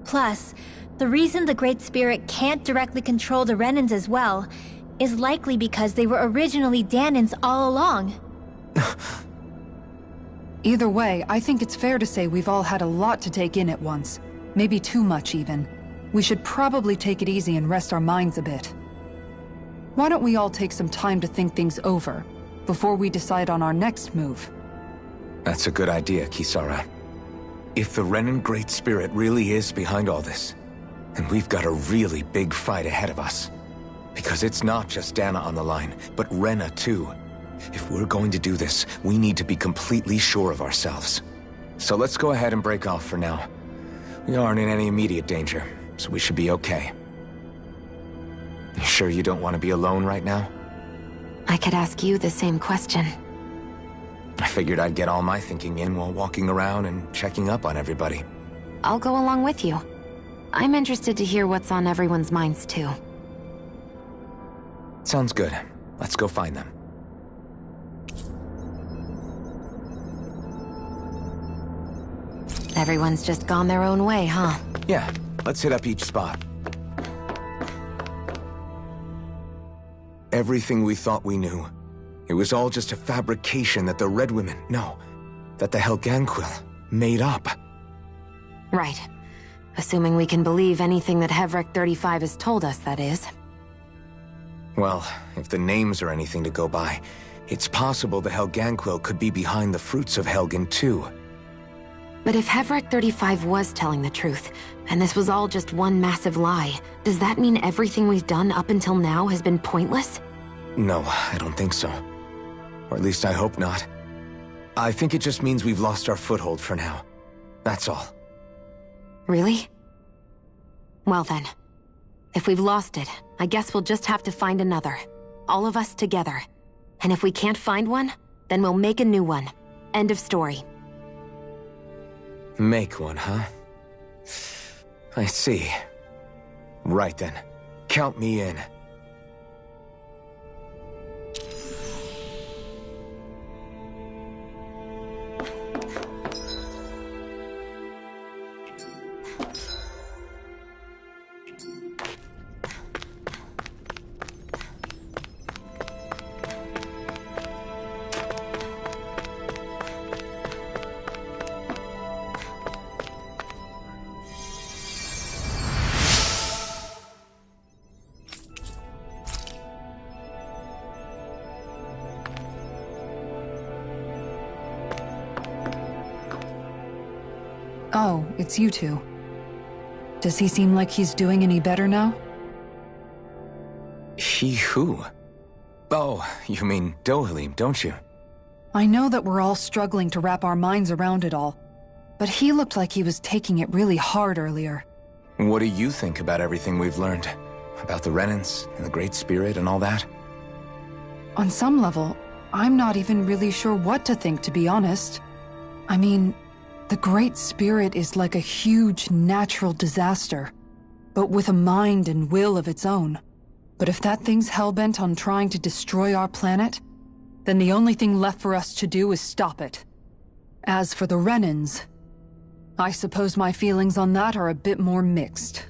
Plus, the reason the Great Spirit can't directly control the Renans as well is likely because they were originally Danans all along. Either way, I think it's fair to say we've all had a lot to take in at once. Maybe too much, even. we should probably take it easy and rest our minds a bit. Why don't we all take some time to think things over, before we decide on our next move? That's a good idea, Kisara. If the Renan Great Spirit really is behind all this, then we've got a really big fight ahead of us. Because it's not just Dana on the line, but Rena too. If we're going to do this, we need to be completely sure of ourselves. So let's go ahead and break off for now. We aren't in any immediate danger, so we should be okay. You sure you don't want to be alone right now? I could ask you the same question. I figured I'd get all my thinking in while walking around and checking up on everybody. I'll go along with you. I'm interested to hear what's on everyone's minds too. Sounds good. Let's go find them. Everyone's just gone their own way, huh? Yeah, let's hit up each spot. Everything we thought we knew, it was all just a fabrication that the Red Women, no, that the Helganquil made up. Right. Assuming we can believe anything that Hevrek 35 has told us, that is. Well, if the names are anything to go by, it's possible the Helganquil could be behind the fruits of Helgen too. But if Hevrek 35 was telling the truth, and this was all just one massive lie, does that mean everything we've done up until now has been pointless? No, I don't think so. Or at least I hope not. I think it just means we've lost our foothold for now. That's all. Really? Well then. If we've lost it, I guess we'll just have to find another. All of us together. And if we can't find one, then we'll make a new one. End of story. Make one, huh? I see. Right then. Count me in. Oh, it's you two. Does he seem like he's doing any better now? He who? Oh, you mean Dohalim, don't you? I know that we're all struggling to wrap our minds around it all, but he looked like he was taking it really hard earlier. What do you think about everything we've learned? About the Renans and the Great Spirit and all that? On some level, I'm not even really sure what to think, to be honest. I mean, the Great Spirit is like a huge natural disaster, but with a mind and will of its own. But if that thing's hell-bent on trying to destroy our planet, then the only thing left for us to do is stop it. As for the Renans, I suppose my feelings on that are a bit more mixed.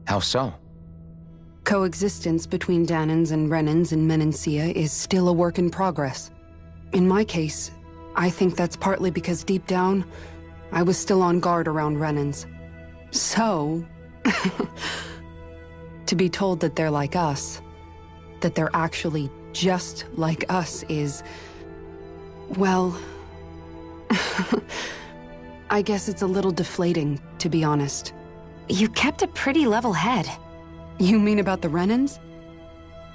How so? Coexistence between Danans and Renans in Menancia is still a work in progress. In my case, I think that's partly because deep down, I was still on guard around Renans. So, to be told that they're like us, that they're actually just like us is, well, I guess it's a little deflating, to be honest. You kept a pretty level head. You mean about the Renans?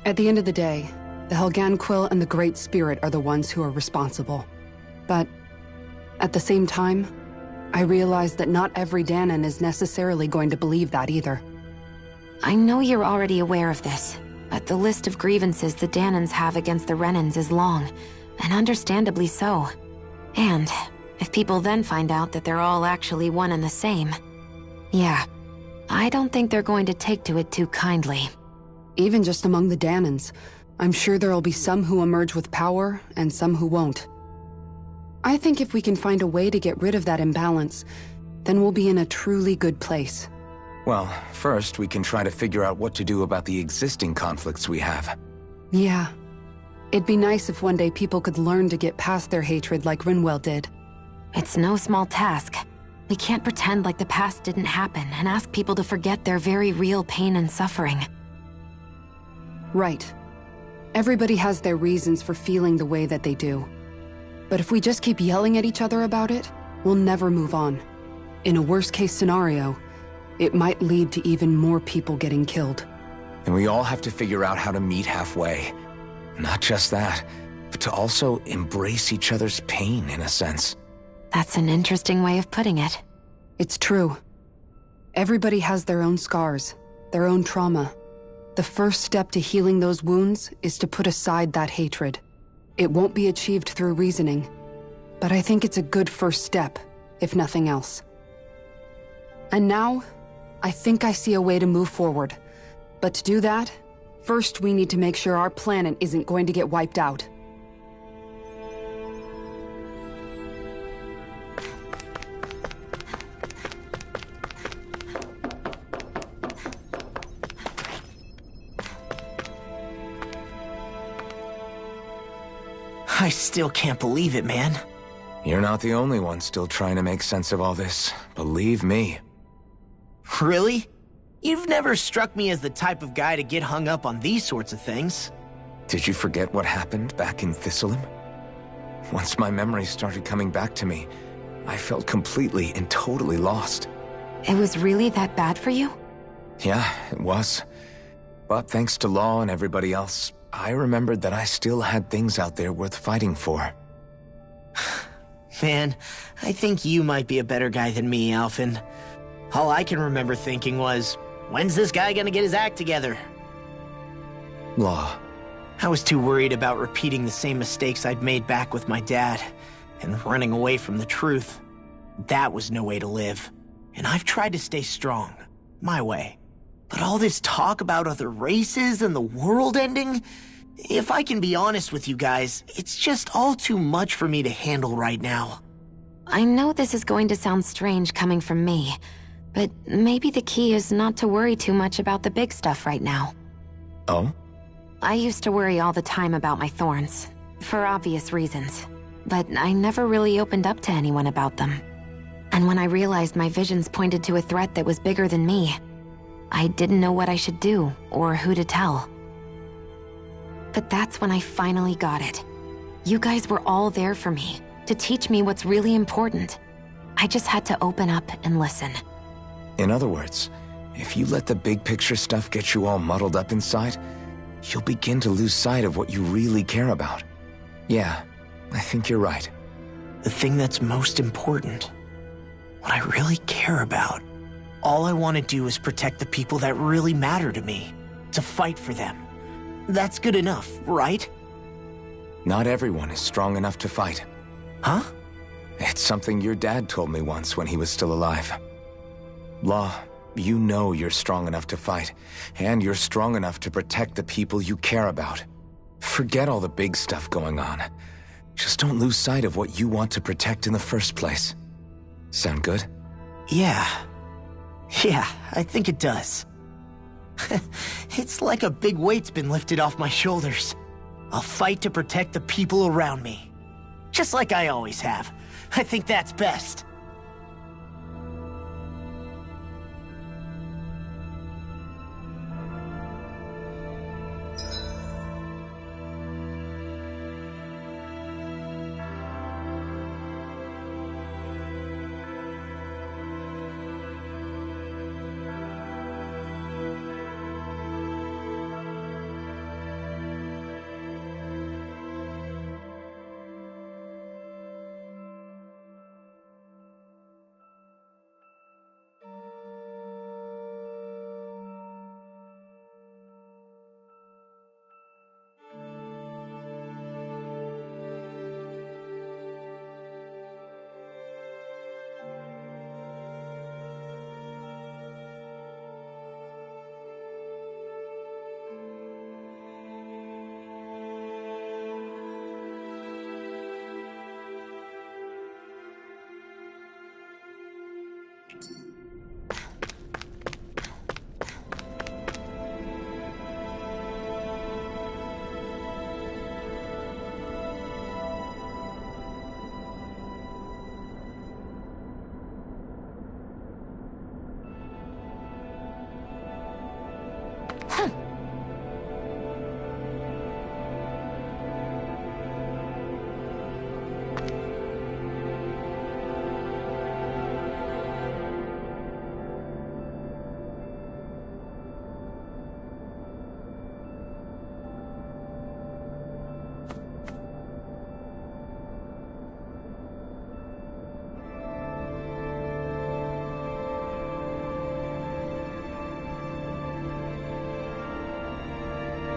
At the end of the day, the Helganquil and the Great Spirit are the ones who are responsible. But at the same time, I realize that not every Danan is necessarily going to believe that either. I know you're already aware of this, but the list of grievances the Danans have against the Renans is long, and understandably so. And if people then find out that they're all actually one and the same, yeah, I don't think they're going to take to it too kindly. Even just among the Danans, I'm sure there'll be some who emerge with power and some who won't. I think if we can find a way to get rid of that imbalance, then we'll be in a truly good place. Well, first we can try to figure out what to do about the existing conflicts we have. Yeah. It'd be nice if one day people could learn to get past their hatred like Rinwell did. It's no small task. We can't pretend like the past didn't happen and ask people to forget their very real pain and suffering. Right. Everybody has their reasons for feeling the way that they do. But if we just keep yelling at each other about it, we'll never move on. In a worst-case scenario, it might lead to even more people getting killed. And we all have to figure out how to meet halfway. Not just that, but to also embrace each other's pain, in a sense. That's an interesting way of putting it. It's true. Everybody has their own scars, their own trauma. The first step to healing those wounds is to put aside that hatred. It won't be achieved through reasoning, but I think it's a good first step, if nothing else. And now, I think I see a way to move forward. But to do that, first we need to make sure our planet isn't going to get wiped out. I still can't believe it, man. You're not the only one still trying to make sense of all this. Believe me. Really? You've never struck me as the type of guy to get hung up on these sorts of things. Did you forget what happened back in Thistleum? Once my memories started coming back to me, I felt completely and totally lost. It was really that bad for you? Yeah, it was. But thanks to Law and everybody else, I remembered that I still had things out there worth fighting for. Man, I think you might be a better guy than me, Alphen. All I can remember thinking was, when's this guy gonna get his act together? Law. I was too worried about repeating the same mistakes I'd made back with my dad, and running away from the truth. That was no way to live. And I've tried to stay strong, my way. But all this talk about other races and the world ending, if I can be honest with you guys, it's just all too much for me to handle right now. I know this is going to sound strange coming from me, but maybe the key is not to worry too much about the big stuff right now. Oh? I used to worry all the time about my thorns, for obvious reasons, but I never really opened up to anyone about them. And when I realized my visions pointed to a threat that was bigger than me, I didn't know what I should do or who to tell. But that's when I finally got it. You guys were all there for me, to teach me what's really important. I just had to open up and listen. In other words, if you let the big picture stuff get you all muddled up inside, you'll begin to lose sight of what you really care about. Yeah, I think you're right. The thing that's most important, what I really care about. All I want to do is protect the people that really matter to me, to fight for them. That's good enough, right? Not everyone is strong enough to fight. Huh? It's something your dad told me once when he was still alive. Law, you know you're strong enough to fight, and you're strong enough to protect the people you care about. Forget all the big stuff going on. Just don't lose sight of what you want to protect in the first place. Sound good? Yeah, I think it does. It's like a big weight's been lifted off my shoulders. I'll fight to protect the people around me. Just like I always have. I think that's best.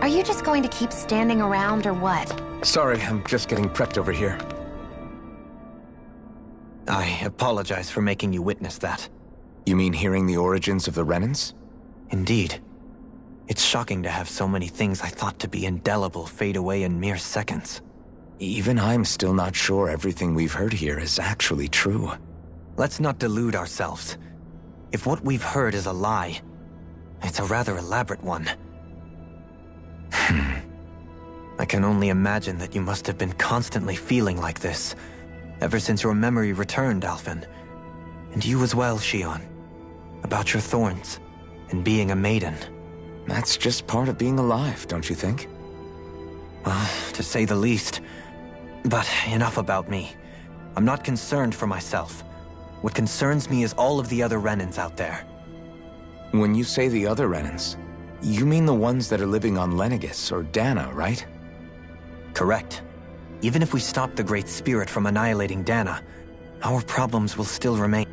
Are you just going to keep standing around or what? Sorry, I'm just getting prepped over here. I apologize for making you witness that. You mean hearing the origins of the Renans? Indeed. It's shocking to have so many things I thought to be indelible fade away in mere seconds. Even I'm still not sure everything we've heard here is actually true. Let's not delude ourselves. If what we've heard is a lie, it's a rather elaborate one. I can only imagine that you must have been constantly feeling like this, ever since your memory returned, Alphen. And you as well, Shion. About your thorns, and being a maiden. That's just part of being alive, don't you think? Well, to say the least. But enough about me. I'm not concerned for myself. What concerns me is all of the other Renans out there. When you say the other Renans, you mean the ones that are living on Lenegis or Dana, right? Correct. Even if we stop the Great Spirit from annihilating Dana, our problems will still remain.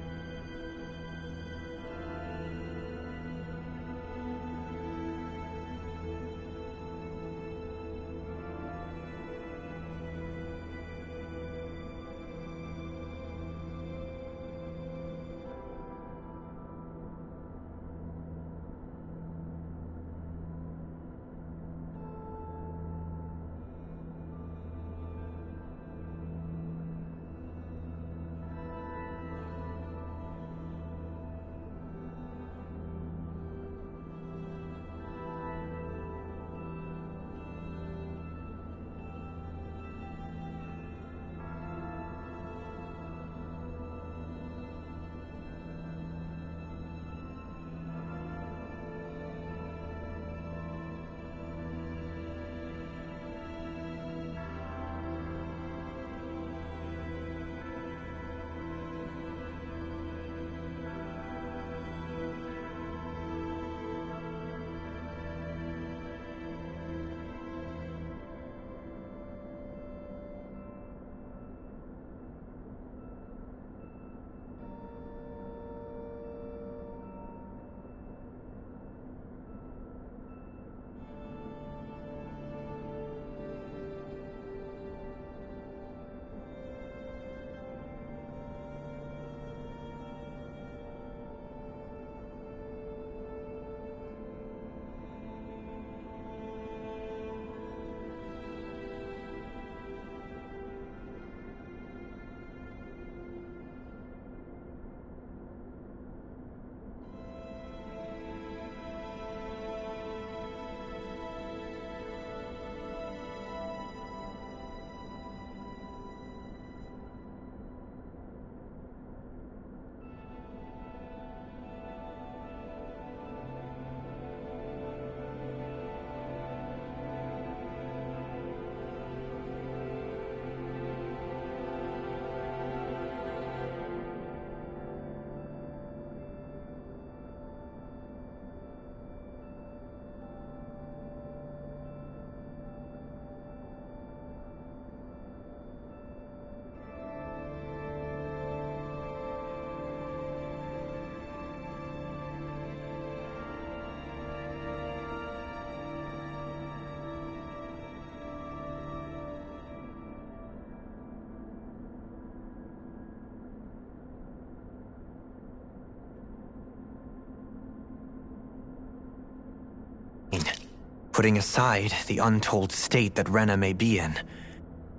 Putting aside the untold state that Rena may be in,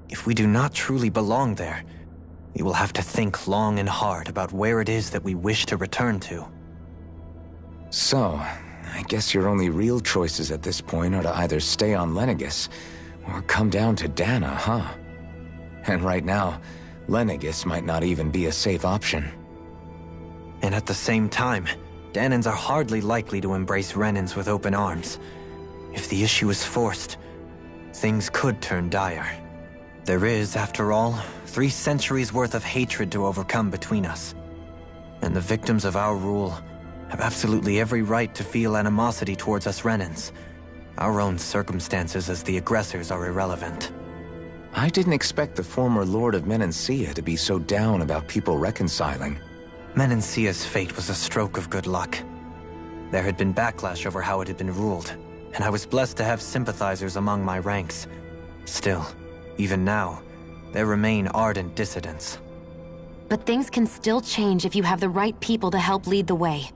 if we do not truly belong there, we will have to think long and hard about where it is that we wish to return to. So, I guess your only real choices at this point are to either stay on Lenegis, or come down to Dana, huh? And right now, Lenegis might not even be a safe option. And at the same time, Danans are hardly likely to embrace Renans with open arms. If the issue is forced, things could turn dire. There is, after all, 3 centuries worth of hatred to overcome between us. And the victims of our rule have absolutely every right to feel animosity towards us Renans. Our own circumstances as the aggressors are irrelevant. I didn't expect the former Lord of Menancia to be so down about people reconciling. Menancia's fate was a stroke of good luck. There had been backlash over how it had been ruled, and I was blessed to have sympathizers among my ranks. Still, even now, there remain ardent dissidents. But things can still change if you have the right people to help lead the way.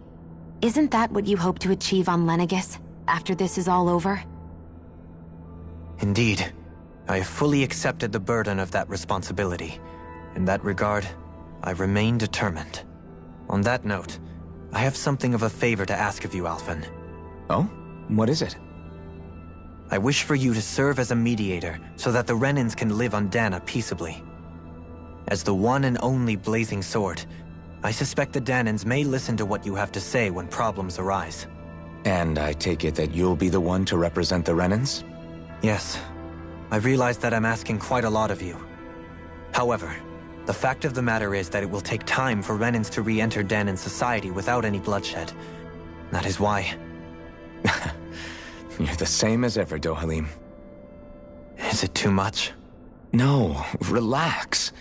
Isn't that what you hope to achieve on Lenegis, after this is all over? Indeed. I have fully accepted the burden of that responsibility. In that regard, I remain determined. On that note, I have something of a favor to ask of you, Alphen. Oh? What is it? I wish for you to serve as a mediator so that the Renans can live on Dana peaceably. As the one and only Blazing Sword, I suspect the Danans may listen to what you have to say when problems arise. And I take it that you'll be the one to represent the Renans? Yes. I realize that I'm asking quite a lot of you. However, the fact of the matter is that it will take time for Renans to re-enter Danan society without any bloodshed. That is why... You're the same as ever, Dohalim. Is it too much? No, relax.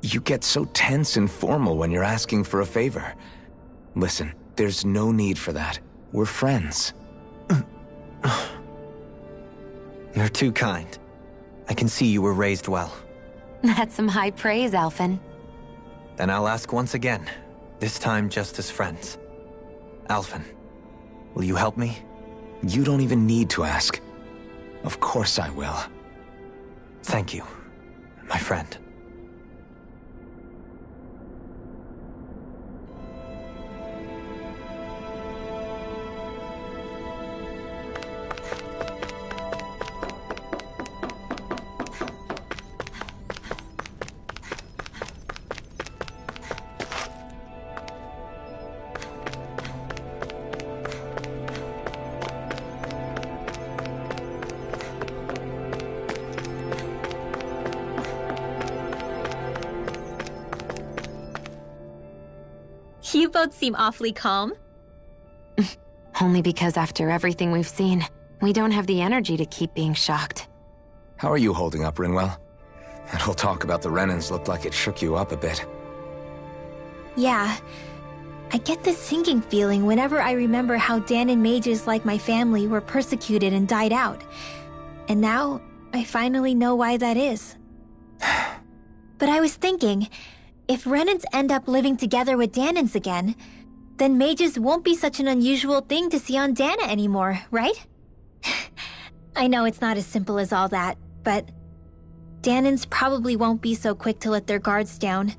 You get so tense and formal when you're asking for a favor. Listen, there's no need for that. We're friends. You're too kind. I can see you were raised well. That's some high praise, Alphen. Then I'll ask once again, this time just as friends. Alphen, will you help me? You don't even need to ask. Of course I will. Thank you, my friend. You both seem awfully calm. Only because after everything we've seen, we don't have the energy to keep being shocked. How are you holding up, Rinwell? That whole talk about the Renans looked like it shook you up a bit. Yeah. I get this sinking feeling whenever I remember how Danan mages like my family were persecuted and died out. And now, I finally know why that is. But I was thinking, if Renans end up living together with Danans again, then mages won't be such an unusual thing to see on Dana anymore, right? I know it's not as simple as all that, but Danans probably won't be so quick to let their guards down,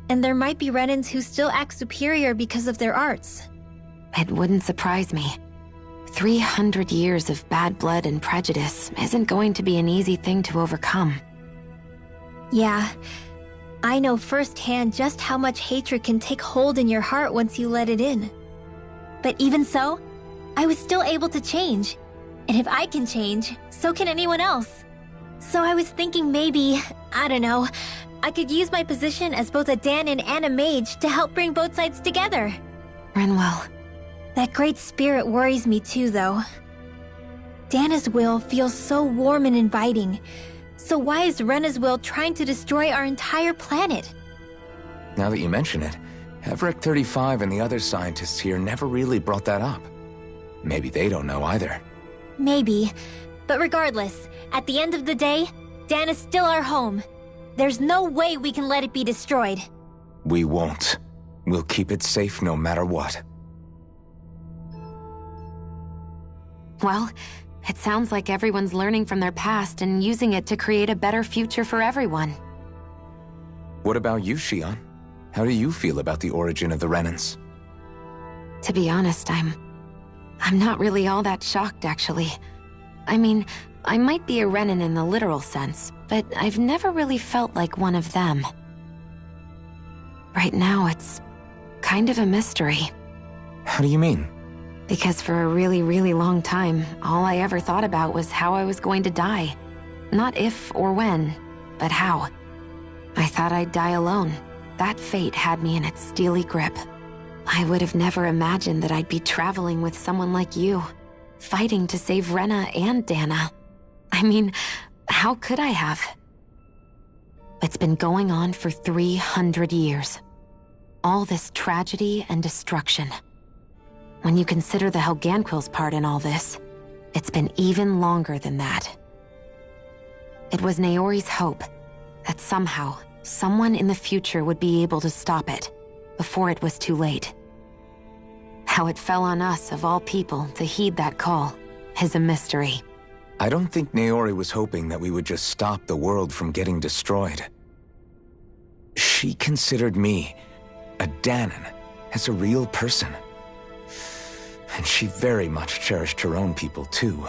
and there might be Renans who still act superior because of their arts. It wouldn't surprise me. 300 years of bad blood and prejudice isn't going to be an easy thing to overcome. Yeah. I know firsthand just how much hatred can take hold in your heart once you let it in. But even so, I was still able to change. And if I can change, so can anyone else. So I was thinking maybe, I don't know, I could use my position as both a Danan and a mage to help bring both sides together. Rinwell. That great spirit worries me too, though. Dana's will feels so warm and inviting. So why is Rena's will trying to destroy our entire planet? Now that you mention it, Everett 35 and the other scientists here never really brought that up. Maybe they don't know either. Maybe. But regardless, at the end of the day, Dana's still our home. There's no way we can let it be destroyed. We won't. We'll keep it safe no matter what. Well, it sounds like everyone's learning from their past and using it to create a better future for everyone. What about you, Shion? How do you feel about the origin of the Renans? To be honest, I'm not really all that shocked, actually. I mean, I might be a Renan in the literal sense, but I've never really felt like one of them. Right now, it's kind of a mystery. How do you mean? Because for a really, really long time, all I ever thought about was how I was going to die. Not if or when, but how. I thought I'd die alone. That fate had me in its steely grip. I would have never imagined that I'd be traveling with someone like you, fighting to save Rena and Dana. I mean, how could I have? It's been going on for 300 years. All this tragedy and destruction. When you consider the Helganquil's part in all this, It's been even longer than that. It was Naori's hope that somehow, someone in the future would be able to stop it before it was too late. How it fell on us, of all people, to heed that call is a mystery. I don't think Naori was hoping that we would just stop the world from getting destroyed. She considered me, a Danan, as a real person. And she very much cherished her own people, too.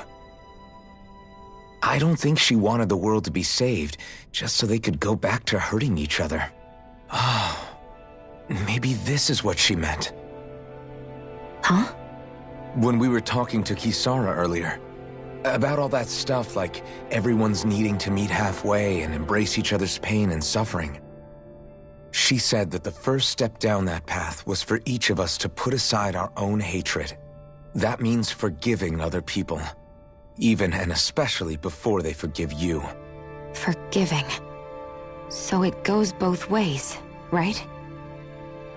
I don't think she wanted the world to be saved just so they could go back to hurting each other. Oh, maybe this is what she meant. Huh? When we were talking to Kisara earlier, about all that stuff like everyone's needing to meet halfway and embrace each other's pain and suffering. She said that the first step down that path was for each of us to put aside our own hatred. That means forgiving other people, even and especially before they forgive you. Forgiving. So it goes both ways, right?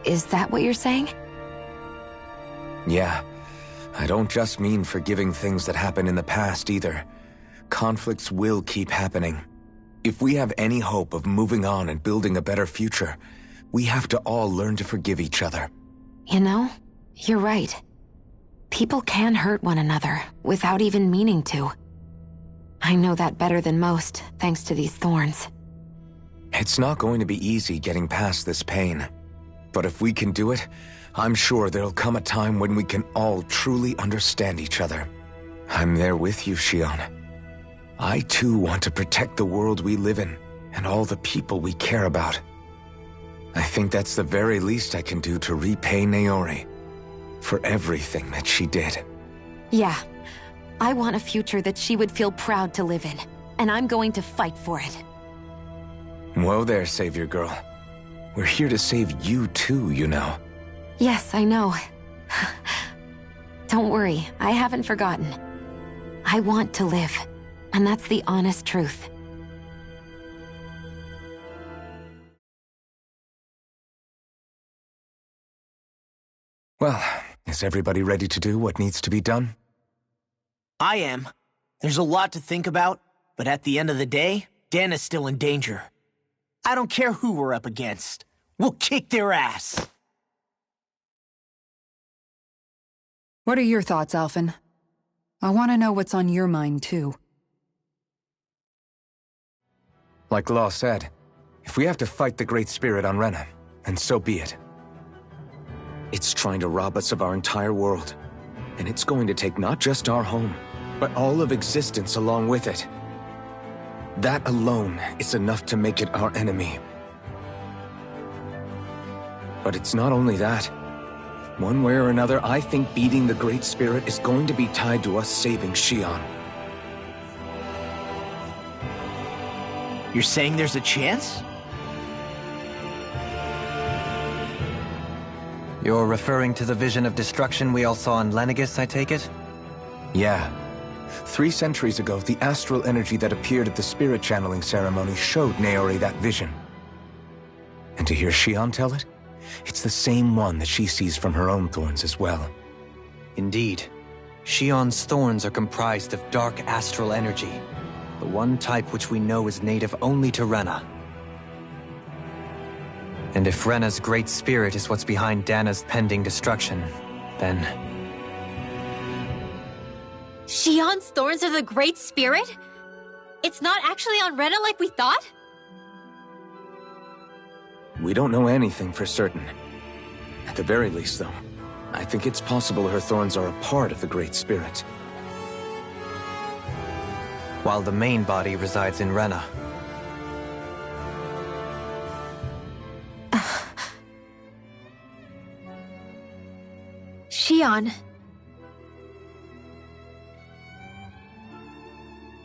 Is that what you're saying? Yeah. I don't just mean forgiving things that happened in the past either. Conflicts will keep happening. If we have any hope of moving on and building a better future, we have to all learn to forgive each other. You know, you're right. People can hurt one another without even meaning to. I know that better than most, thanks to these thorns. It's not going to be easy getting past this pain. But if we can do it, I'm sure there'll come a time when we can all truly understand each other. I'm there with you, Shion. I too want to protect the world we live in, and all the people we care about. I think that's the very least I can do to repay Naori for everything that she did. Yeah. I want a future that she would feel proud to live in, and I'm going to fight for it. Whoa there, Savior Girl. We're here to save you too, you know. Yes, I know. Don't worry, I haven't forgotten. I want to live, and that's the honest truth. Well, is everybody ready to do what needs to be done? I am. There's a lot to think about, but at the end of the day, Dana's still in danger. I don't care who we're up against. We'll kick their ass. What are your thoughts, Alphen? I want to know what's on your mind, too. Like Law said, if we have to fight the Great Spirit on Rena, then so be it. It's trying to rob us of our entire world, and it's going to take not just our home, but all of existence along with it. That alone is enough to make it our enemy. But it's not only that. One way or another, I think beating the Great Spirit is going to be tied to us saving Shion. You're saying there's a chance? You're referring to the vision of destruction we all saw in Lenegis, I take it? Yeah. 3 centuries ago, the astral energy that appeared at the spirit channeling ceremony showed Naori that vision. And to hear Shion tell it, it's the same one that she sees from her own thorns as well. Indeed. Shion's thorns are comprised of dark astral energy, the one type which we know is native only to Rena. And if Rena's great spirit is what's behind Dana's pending destruction, then... Shion's thorns are the Great Spirit? It's not actually on Rena like we thought? We don't know anything for certain. At the very least, though, I think it's possible her thorns are a part of the Great Spirit. While the main body resides in Rena. Shion.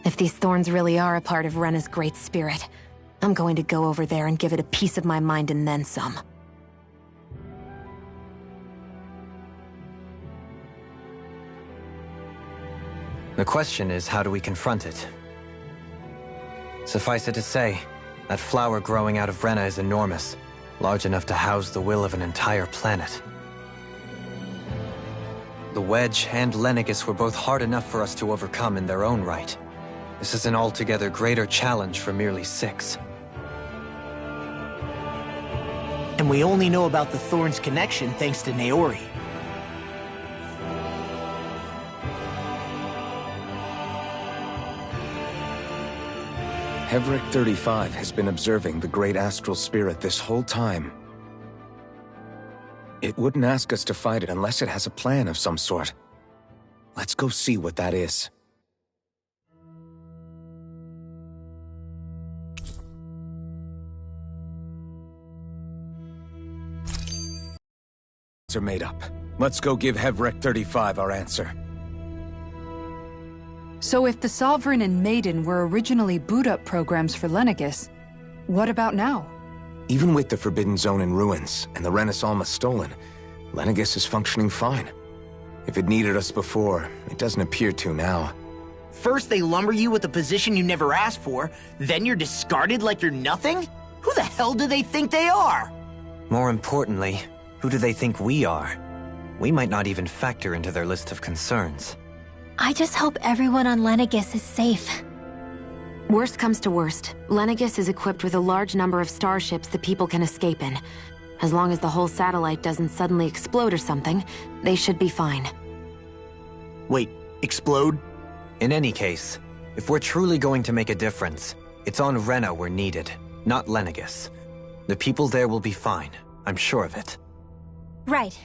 If these thorns really are a part of Rena's Great Spirit, I'm going to go over there and give it a piece of my mind and then some. The question is, how do we confront it? Suffice it to say, that flower growing out of Rena is enormous, large enough to house the will of an entire planet. The Wedge and Lenegis were both hard enough for us to overcome in their own right. This is an altogether greater challenge for merely 6. And we only know about the Thorn's connection thanks to Naori. Hevric 35 has been observing the great astral spirit this whole time. It wouldn't ask us to fight it unless it has a plan of some sort. Let's go see what that is. Are made up. Let's go give Hevric 35 our answer. So if the Sovereign and Maiden were originally boot-up programs for Lenegis, what about now? Even with the Forbidden Zone in ruins and the Renaissance stolen, Lenegis is functioning fine. If it needed us before, it doesn't appear to now. First they lumber you with a position you never asked for, then you're discarded like you're nothing? Who the hell do they think they are? More importantly, who do they think we are? We might not even factor into their list of concerns. I just hope everyone on Lenegis is safe. Worst comes to worst, Lenegis is equipped with a large number of starships that people can escape in. As long as the whole satellite doesn't suddenly explode or something, they should be fine. Wait, explode? In any case, if we're truly going to make a difference, it's on Rena we're needed, not Lenegis. The people there will be fine, I'm sure of it. Right.